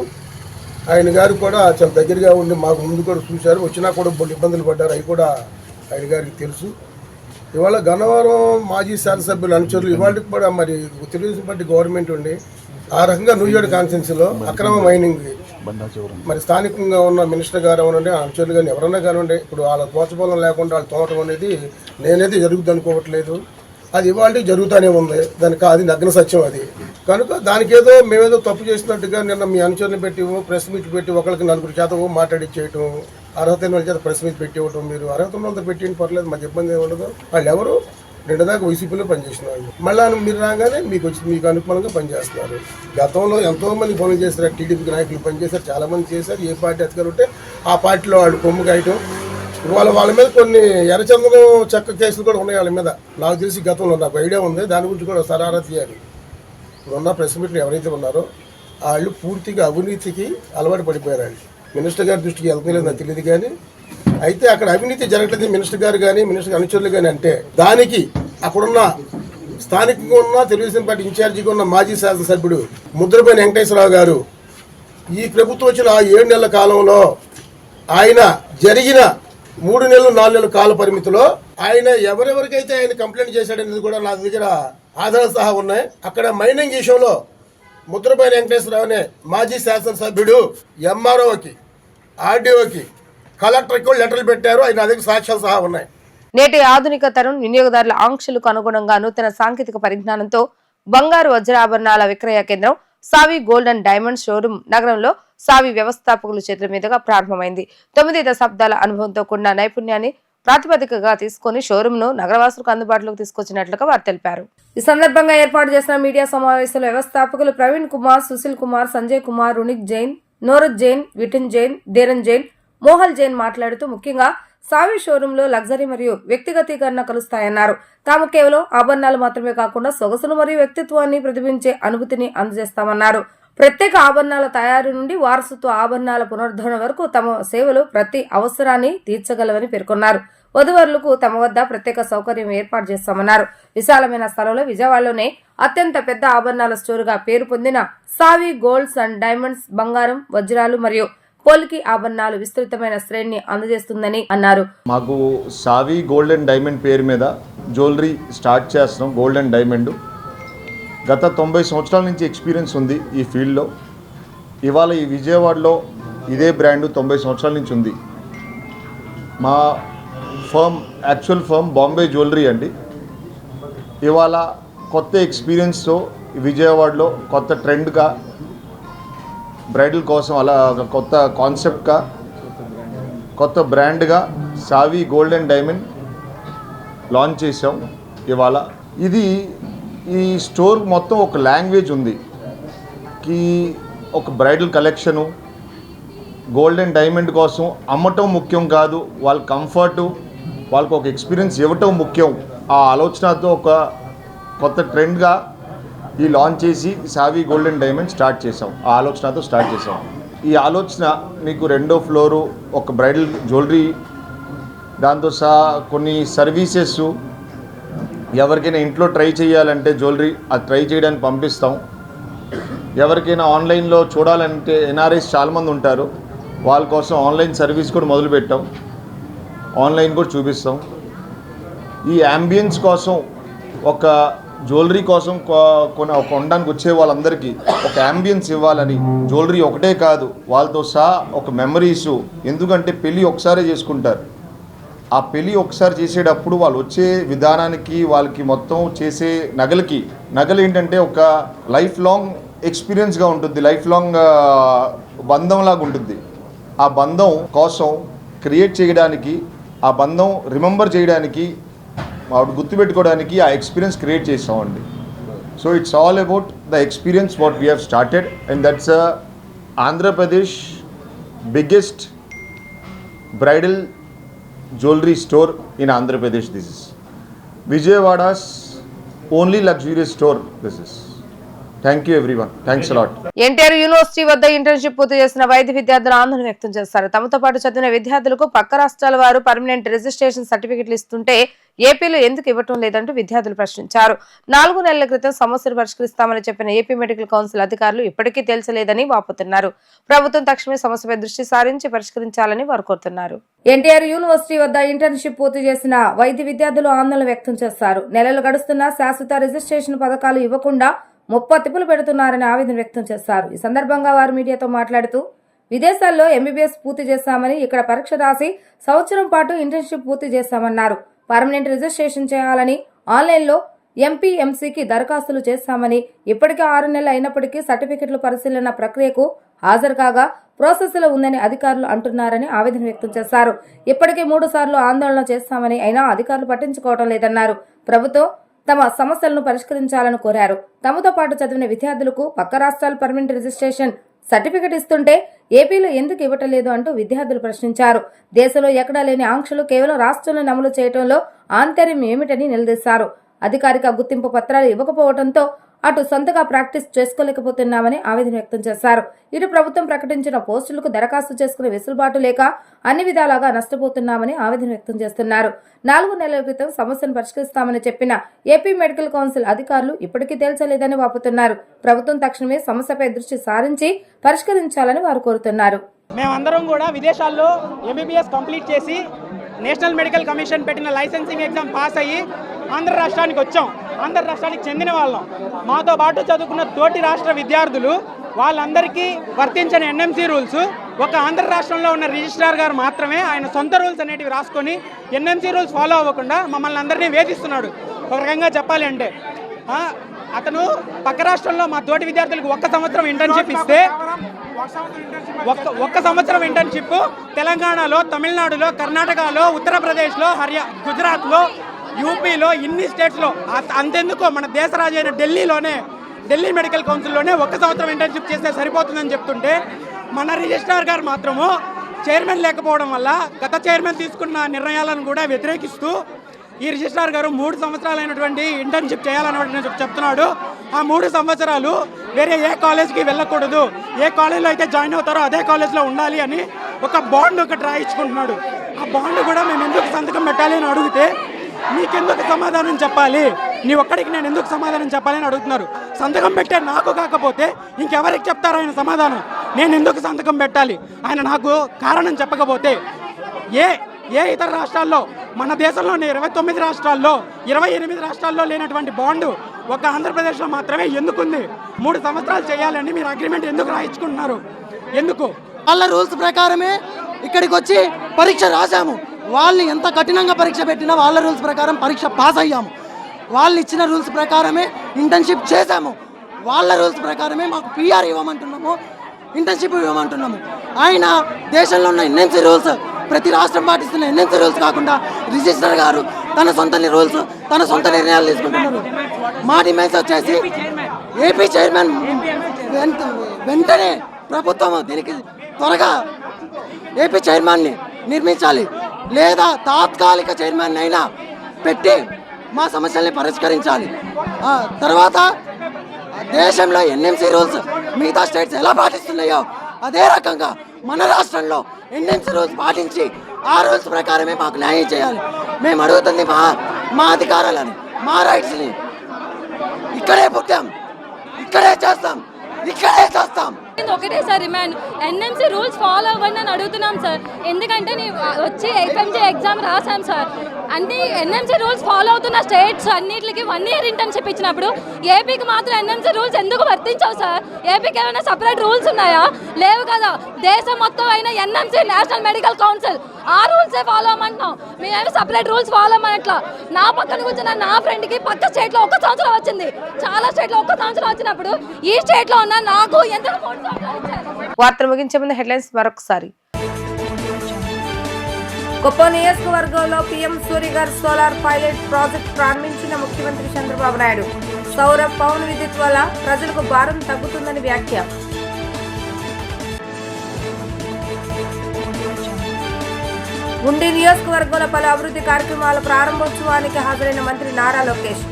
ఆయన గారు కూడా చాలా దగ్గరగా ఉండి మాకు ముందు కూడా చూశారు. వచ్చినా కూడా కొన్ని ఇబ్బందులు పడ్డారు, అవి కూడా ఆయన గారికి తెలుసు. ఇవాళ గన్నవరం మాజీ శాసనసభ్యులు అనుచరులు ఇవాళకి కూడా మరి తెలుగుదేశం పార్టీ గవర్నమెంట్ ఉండి ఆ రకంగా నూజివీడు కాన్స్టిట్యున్సీలో అక్రమ మైనింగ్ మరి స్థానికంగా ఉన్న మినిస్టర్ గారు అవనండి, అనుచరులు కానీ ఎవరన్నా కానివ్వండి, ఇప్పుడు వాళ్ళ ప్రోత్సాహం లేకుండా వాళ్ళు తోవటం అనేది నేనైతే జరుగుతుంది అనుకోవట్లేదు. అది ఇవాళ జరుగుతూనే ఉంది. దానికి అది నగ్న సత్యం. అది కనుక దానికేదో మేమేదో తప్పు చేసినట్టుగా నిన్న మీ అనుచరులు పెట్టి ప్రెస్ మీట్ పెట్టి ఒకరికి 4 చేత మాట్లాడిచ్చేయటం, అర్హత ఉన్న చేత ప్రెస్ మీట్ పెట్టి ఇవ్వటం. మీరు అర్హత ఉన్నంత పెట్టి పర్లేదు, మాకు ఇబ్బంది ఏమి ఉండదు. వాళ్ళు ఎవరు నిన్నదాకా వైసీపీలో పనిచేసిన వాళ్ళు మళ్ళీ మీరు రాగానే మీకు అనుకూలంగా పనిచేస్తున్నారు. గతంలో ఎంతోమంది పనులు చేశారు, టీడీపీ నాయకులు పనిచేశారు, చాలామంది చేశారు. ఏ పార్టీ అధికారులు ఉంటే ఆ పార్టీలో వాళ్ళు కొమ్ము కాయటం. వాళ్ళ మీద కొన్ని ఎర్రచందనం చెక్క కేసులు కూడా ఉన్నాయి వాళ్ళ మీద. నాకు తెలిసి గతంలో నాకు ఐడియా ఉంది, దాని గురించి కూడా సరారా తీయాలి. ఇప్పుడున్న ప్రెస్ మీట్లు ఎవరైతే ఉన్నారో వాళ్ళు పూర్తిగా అవినీతికి అలవాటు పడిపోయారు. వాళ్ళు మినిస్టర్ గారి దృష్టికి వెళ్తలేదు నాకు తెలియదు. కానీ అయితే అక్కడ అవినీతి జరగట్లేదు మినిస్టర్ గారు కానీ మినిస్టర్ అనుచరులు కానీ అంటే దానికి అక్కడున్న స్థానికంగా ఉన్న తెలుగుదేశం పార్టీ ఇన్ఛార్జిగా ఉన్న మాజీ శాసనసభ్యుడు ముద్రపల్లి వెంకటేశ్వరరావు గారు ఈ ప్రభుత్వం వచ్చిన ఆ 7 నెలల కాలంలో ఆయన జరిగిన 3 నెలలు 4 నెలల కాల పరిమితిలో ఆయన ఎవరెవరికైతే ఆయన కంప్లైంట్ చేశాడనేది కూడా నా దగ్గర ఆధారాలు సహా ఉన్నాయి. అక్కడ మైనింగ్ విషయంలో ముద్రపల్లి వెంకటేశ్వరరావు అనే మాజీ శాసనసభ్యుడు ఎంఆర్ఓకి, ఆర్డీఓకి, కలెక్టర్కి లెటర్లు పెట్టారు. ఆయన నా దగ్గర సాక్ష్యాలు సహా ఉన్నాయి. నేటి ఆధునిక తరం వినియోగదారుల ఆంక్షలకు అనుగుణంగా నూతన సాంకేతిక పరిజ్ఞానంతో బంగారు వజ్రాభరణాల విక్రయ కేంద్రం సావి గోల్డ్ అండ్ డైమండ్ షోరూం నగరంలో సావి వ్యవస్థాపకుల చేతుల మీదుగా ప్రారంభమైంది. 9 దశాబ్దాల అనుభవంతో కూడిన నైపుణ్యాన్ని ప్రాతిపదికగా తీసుకుని షోరూమ్ ను నగరవాసులకు అందుబాటులోకి తీసుకొచ్చినట్లుగా వారు తెలిపారు. ఈ సందర్భంగా ఏర్పాటు చేసిన మీడియా సమావేశంలో వ్యవస్థాపకులు ప్రవీణ్ కుమార్, సుశీల్ కుమార్, సంజయ్ కుమార్, రునిక్ జైన్, నోరత్ జైన్, విటిన్ జైన్, ధీరన్ జైన్, మోహల్ జైన్ మాట్లాడుతూ ముఖ్యంగా సావి షోరూమ్ లో లగ్జరీ మరియు వ్యక్తిగతీకరణ కలుస్తాయన్నారు. తాము కేవలం ఆభరణాలు మాత్రమే కాకుండా సొగసును మరియు వ్యక్తిత్వాన్ని ప్రతిబింబించే అనుభూతిని అందజేస్తామన్నారు. ప్రత్యేక ఆభరణాల తయారీ నుండి వారసత్వ ఆభరణాల పునరుద్ధరణ వరకు తమ సేవలు ప్రతి అవసరాన్ని తీర్చగలవని పేర్కొన్నారు. వధువరులకు తమ వద్ద ప్రత్యేక సౌకర్యం ఏర్పాటు చేస్తామన్నారు. విశాలమైన స్థలంలో విజయవాడలోనే అత్యంత పెద్ద ఆభరణాల స్టోర్గా పేరు పొందిన సావి గోల్డ్స్ అండ్ డైమండ్స్ బంగారం, వజ్రాలు మరియు పోల్కి ఆభరణాలు విస్తృతమైన శ్రేణిని అందజేస్తుందని అన్నారు. మాకు సావి గోల్డ్ అండ్ డైమండ్ పేరు మీద జ్యువెలరీ స్టార్ట్ చేస్తున్నాం. గోల్డ్ అండ్ డైమండ్ గత 90 సంవత్సరాల నుంచి ఎక్స్పీరియన్స్ ఉంది ఈ ఫీల్డ్లో. ఇవాళ ఈ విజయవాడలో ఇదే బ్రాండ్ 90 సంవత్సరాల నుంచి ఉంది. మా యాక్చువల్ ఫర్మ్ బాంబే జ్యువెలరీ అండి. ఇవాళ కొత్త ఎక్స్పీరియన్స్తో విజయవాడలో కొత్త ట్రెండ్గా బ్రైడల్ కోసం అలా కొత్త కాన్సెప్ట్గా కొత్త బ్రాండ్గా సావి గోల్డ్ అండ్ డైమండ్ లాంచ్ చేసాం ఇవాళ. ఇది ఈ స్టోర్ మొత్తం ఒక లాంగ్వేజ్ ఉంది. ఒక bridal collection gold and diamond కోసం అమ్మటం ముఖ్యం కాదు, వాళ్ళ కంఫర్టు, వాళ్ళకు ఒక ఎక్స్పీరియన్స్ ఇవ్వటం ముఖ్యం. ఆ ఆలోచనతో ఒక కొత్త ట్రెండ్గా ఈ లాంచ్ చేసి సావి గోల్డ్ అండ్ డైమండ్ స్టార్ట్ చేసాం. ఆ ఆలోచనతో స్టార్ట్ చేసాం. ఈ ఆలోచన మీకు 2వ ఫ్లోరు ఒక బ్రైడల్ జ్యువెలరీ, దాంతో సహా కొన్ని సర్వీసెస్, ఎవరికైనా ఇంట్లో ట్రై చేయాలంటే జ్యువెలరీ అది ట్రై చేయడానికి పంపిస్తాం. ఎవరికైనా ఆన్లైన్లో చూడాలంటే ఎన్ఆర్ఐస్ చాలామంది ఉంటారు, వాళ్ళ కోసం ఆన్లైన్ సర్వీస్ కూడా మొదలుపెట్టాం. ఆన్లైన్ కూడా చూపిస్తాం. ఈ యాంబియన్స్ కోసం ఒక జ్యువెలరీ కోసం కొనడానికి వచ్చే వాళ్ళందరికీ ఒక యాంబియన్స్ ఇవ్వాలని జ్యువెలరీ ఒకటే కాదు, వాళ్ళతో సహా ఒక మెమరీసు. ఎందుకంటే పెళ్ళి ఒకసారి చేసుకుంటారు. ఆ పెళ్ళి ఒకసారి చేసేటప్పుడు వాళ్ళు వచ్చే విధానానికి, వాళ్ళకి మొత్తం చేసే నగలు ఏంటంటే ఒక లైఫ్ లాంగ్ ఎక్స్పీరియన్స్గా ఉంటుంది, లైఫ్ లాంగ్ బంధంలాగా ఉంటుంది. ఆ బంధం కోసం క్రియేట్ చేయడానికి, ఆ బంధం రిమెంబర్ చేయడానికి, గుర్తుపెట్టుకోవడానికి ఆ ఎక్స్పీరియన్స్ క్రియేట్ చేసామండి. So it's all about the experience what we have started and that's Andhra Pradesh biggest bridal jewelry store in Andhra Pradesh. This is Vijayawada's only luxurious store. This is. Thank you everyone. Thanks a lot. NTR university వద్ద ఇంటర్న్షిప్ పూర్తి చేసిన వైద్య విద్యార్థులు ఆందోళన వ్యక్తం చేస్తారు. తమతో పాటు చదివిన విద్యార్థులకు పక్క రాష్ట్రాల వారు పర్మనెంట్ రిజిస్ట్రేషన్ సర్టిఫికెట్లు ఇస్తుంటే ఏపీలో ఎందుకు ఇవ్వటం లేదంటూ విద్యార్థులు ప్రశ్నించారు. 4 నెలల క్రితం సమస్యలు పరిష్కరిస్తామని చెప్పిన ఏపీ మెడికల్ కౌన్సిల్ అధికారులు ఇప్పటికీ తేల్చలేదని వాపోతున్నారు. ప్రభుత్వం తక్షణమే సమస్యపై దృష్టి సారించి పరిష్కరించాలని వారు కోరుతున్నారు. ఎన్టీఆర్ యూనివర్సిటీ వద్ద ఇంటర్న్షిప్ పూర్తి చేసిన వైద్య విద్యార్థులు ఆందోళన వ్యక్తం చేస్తారు. నెలలు గడుస్తున్నా శాశ్వత రిజిస్ట్రేషన్ పథకాలు ఇవ్వకుండా ముప్పతిప్పులు పెడుతున్నారని ఆవేదన వ్యక్తం చేశారు. ఈ సందర్భంగా వారు మీడియాతో మాట్లాడుతూ విదేశాల్లో ఎంబీబీఎస్ పూర్తి చేశామని, ఇక్కడ పరీక్ష రాసి సంవత్సరం పాటు ఇంటర్న్షిప్ పూర్తి చేశామన్నారు. పర్మనెంట్ రిజిస్ట్రేషన్ చేయాలని ఆన్లైన్లో ఎంపీఎంసీకి దరఖాస్తులు చేశామని, ఇప్పటికే 6 నెలలు అయినప్పటికీ సర్టిఫికెట్ల పరిశీలన ప్రక్రియకు హాజరు కాగా ప్రాసెస్లో ఉందని అధికారులు అంటున్నారని ఆవేదన వ్యక్తం చేశారు. ఇప్పటికే 3 సార్లు ఆందోళన చేస్తామని, అయినా అధికారులు పట్టించుకోవడం లేదన్నారు. ప్రభుత్వం తమ సమస్యలను పరిష్కరించాలని కోరారు. తమతో పాటు చదివిన విద్యార్థులకు పక్క రాష్ట్రాలు పర్మనెంట్ రిజిస్ట్రేషన్ సర్టిఫికెట్ ఇస్తుంటే ఏపీలో ఎందుకు ఇవ్వటలేదు అంటూ విద్యార్థులు ప్రశ్నించారు. దేశంలో ఎక్కడా లేని ఆంక్షలు కేవలం రాష్ట్రంలో అమలు చేయడంలో ఆంతర్యం ఏమిటని నిలదీశారు. అధికారిక గుర్తింపు పత్రాలు ఇవ్వకపోవడంతో అటు సొంతగా ప్రాక్టీస్ చేసుకోలేకపోతున్నామని ఆవేదన వ్యక్తం చేశారు. ఇటు ప్రభుత్వం ప్రకటించిన పోస్టులకు దరఖాస్తు చేసుకునే వెసులుబాటు లేక అన్ని విధాలుగా నష్టపోతున్నామని ఆవేదన వ్యక్తం చేస్తున్నారు. 4 నెలల క్రితం సమస్యను పరిష్కరిస్తామని చెప్పిన ఏపీ మెడికల్ కౌన్సిల్ అధికారులు ఇప్పటికీ తేల్చలేదని వాపుతున్నారు. ప్రభుత్వం తక్షణమే సమస్యపై దృష్టి సారించి పరిష్కరించాలని వారు కోరుతున్నారు. మేమందరం కూడా విదేశాల్లో ఎంబీబీఎస్ కంప్లీట్ చేసి నేషనల్ మెడికల్ కమిషన్ పెట్టిన లైసెన్సింగ్ ఎగ్జామ్ పాస్ అయ్యి ఆంధ్ర రాష్ట్రానికి వచ్చాం. ఆంధ్ర రాష్ట్రానికి చెందిన వాళ్ళం. మాతో పాటు చదువుకున్న తోటి రాష్ట్ర విద్యార్థులు వాళ్ళందరికీ వర్తించని ఎన్ఎంసీ రూల్స్ ఒక ఆంధ్ర రాష్ట్రంలో ఉన్న రిజిస్ట్రార్ గారు మాత్రమే ఆయన సొంత రూల్స్ అనేటివి రాసుకొని ఎన్ఎంసీ రూల్స్ ఫాలో అవ్వకుండా మమ్మల్ని అందరినీ వేధిస్తున్నాడు. ఒక రకంగా చెప్పాలి అంటే అతను పక్క రాష్ట్రంలో మా తోటి విద్యార్థులకు 1 సంవత్సరం ఇంటర్న్షిప్ ఇస్తే ఒక్క సంవత్సరం ఇంటర్న్షిప్ తెలంగాణలో, తమిళనాడులో, కర్ణాటకలో, ఉత్తరప్రదేశ్లో, గుజరాత్లో, యూపీలో, ఇన్ని స్టేట్స్లో, అంతెందుకు మన దేశ రాజైన ఢిల్లీ మెడికల్ కౌన్సిల్లోనే 1 సంవత్సరం ఇంటర్న్షిప్ చేస్తే సరిపోతుందని చెప్తుంటే మన రిజిస్ట్రార్ గారు మాత్రము చైర్మన్ లేకపోవడం వల్ల గత చైర్మన్ తీసుకున్న నిర్ణయాలను కూడా వ్యతిరేకిస్తూ ఈ రిజిస్ట్రార్ గారు 3 సంవత్సరాలైనటువంటి ఇంటర్న్షిప్ చేయాలని చెప్తున్నాడు. ఆ 3 సంవత్సరాలు వేరే ఏ కాలేజ్కి వెళ్ళకూడదు, ఏ కాలేజ్లో అయితే జాయిన్ అవుతారో అదే కాలేజ్లో ఉండాలి అని ఒక బాండ్ ఒకటి రాయించుకుంటున్నాడు. ఆ బాండ్ కూడా మేము ఎందుకు సంతకం పెట్టాలి అని అడిగితే నీకెందుకు సమాధానం చెప్పాలి, నీ ఒక్కడికి నేను ఎందుకు సమాధానం చెప్పాలి అని అడుగుతున్నారు. సంతకం పెట్టే నాకు కాకపోతే ఇంకెవరికి చెప్తారు ఆయన సమాధానం? నేను ఎందుకు సంతకం పెట్టాలి? ఆయన నాకు కారణం చెప్పకపోతే ఏ ఇతర రాష్ట్రాల్లో, మన దేశంలోని 29 రాష్ట్రాల్లో 28 రాష్ట్రాల్లో లేనటువంటి బాండు ఒక ఆంధ్రప్రదేశ్లో మాత్రమే ఎందుకుంది? 3 సంవత్సరాలు చేయాలని మీరు అగ్రిమెంట్ ఎందుకు రాయించుకుంటున్నారు? ఎందుకు? వాళ్ళ రూల్స్ ప్రకారమే ఇక్కడికి వచ్చి పరీక్ష రాసాము. వాళ్ళు ఎంత కఠినంగా పరీక్ష పెట్టినా వాళ్ళ రూల్స్ ప్రకారం పరీక్ష పాస్ అయ్యాము. వాళ్ళు ఇచ్చిన రూల్స్ ప్రకారమే ఇంటర్న్షిప్ చేశాము. వాళ్ళ రూల్స్ ప్రకారమే మాకు పిఆర్ ఇవ్వమంటున్నాము, ఇంటర్న్షిప్ ఇవ్వమంటున్నాము. ఆయన దేశంలో ఉన్న ఎన్ఎంసీ రూల్స్, ప్రతి రాష్ట్రం పాటిస్తున్న ఎన్ఎంసీ రూల్స్ కాకుండా రిజిస్టర్ గారు తన సొంత రూల్స్, తన సొంత నిర్ణయాలు తీసుకుంటున్నారు. మా డిమాండ్స్ వచ్చేసి ఏపీ చైర్మన్ వెంటనే ప్రభుత్వం దీనికి త్వరగా ఏపీ చైర్మన్ని నిర్మించాలి, లేదా తాత్కాలిక చైర్మన్ అయినా పెట్టి మా సమస్యల్ని పరిష్కరించాలి. తర్వాత దేశంలో ఎన్ఎంసీ రూల్స్ మిగతా స్టేట్స్ ఎలా పాటిస్తున్నాయో అదే రకంగా మన రాష్ట్రంలో ఎన్ఎంసీ రూల్స్ పాటించి ఆ రూల్స్ ప్రకారమే మాకు న్యాయం చేయాలి. మేము అడుగుతుంది మా అధికారాలని, మా రైట్స్ని. ఇక్కడే పుట్టాం, ఇక్కడే చేస్తాం, ఇక్కడే చేస్తాం. ఒకటే sir demand, NMC rules follow అవ్వండి అని అడుగుతున్నాం సార్. ఎందుకంటే వచ్చి ఎఫ్ఎంజీ ఎగ్జామ్ రాసాం సార్. అంటే ఎన్ఎంసీ రూల్స్ ఫాలో అవుతున్న స్టేట్స్ అన్నిటికి 1 ఇయర్ ఇంటర్న్షిప్ ఇచ్చినప్పుడు ఏపీకి మాత్రం ఎన్ఎంసీ రూల్స్ ఎందుకు వర్తించవు సార్? ఏపీకి ఏమైనా సపరేట్ రూల్స్ ఉన్నాయా? లేవు కదా. దేశం మొత్తం అయిన ఎన్ఎంసీ నేషనల్ మెడికల్ కౌన్సిల్ ఆ రూల్సే ఫాలో అవ్వమంటున్నాం. మేమేమి సపరేట్ రూల్స్ ఫాలో అవ్వనట్లా. నా పక్కన కూర్చున్న నా ఫ్రెండ్కి పక్క స్టేట్లో 1 సంవత్సరం వచ్చింది, చాలా స్టేట్లో 1 సంవత్సరం వచ్చినప్పుడు ఈ స్టేట్లో ఉన్న నాకు ఎందుకు 3 సంవత్సరాలు ఇచ్చారు? వార్తలు ముగించే ముందు హెడ్లైన్స్ మరొకసారి. కుప్పం నియోజకవర్గంలో PM Surya Ghar solar pilot project ప్రారంభించిన ముఖ్యమంత్రి చంద్రబాబు నాయుడు. సౌర పవన్ విద్యుత్ వల్ల ప్రజలకు భారం తగ్గుతుందని వ్యాఖ్య. ఉండి నియోజకవర్గంలో పలు అభివృద్ధి కార్యక్రమాల ప్రారంభోత్సవానికి హాజరైన మంత్రి నారా లోకేష్.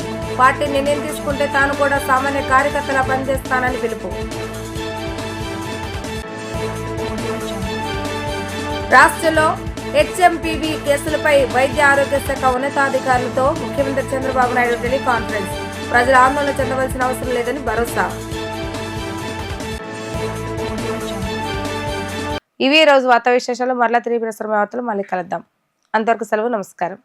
పార్టీ నిర్ణయం తీసుకుంటే తాను కూడా సామాన్య కార్యకర్తలా పనిచేస్తానని పిలుపు. రాష్ట్రంలో హెచ్ఎంపీవీ కేసులపై వైద్య ఆరోగ్య శాఖ ఉన్నతాధికారులతో ముఖ్యమంత్రి చంద్రబాబు నాయుడు టెలికాన్ఫరెన్స్. ప్రజలు ఆందోళన చెందవలసిన అవసరం లేదని భరోసా. ఇవి రోజు వార్తా విశేషాలు. మరలా తిరిగి ప్రసారం వార్తలు మళ్ళీ కలుద్దాం. అంతవరకు సెలవు. నమస్కారం.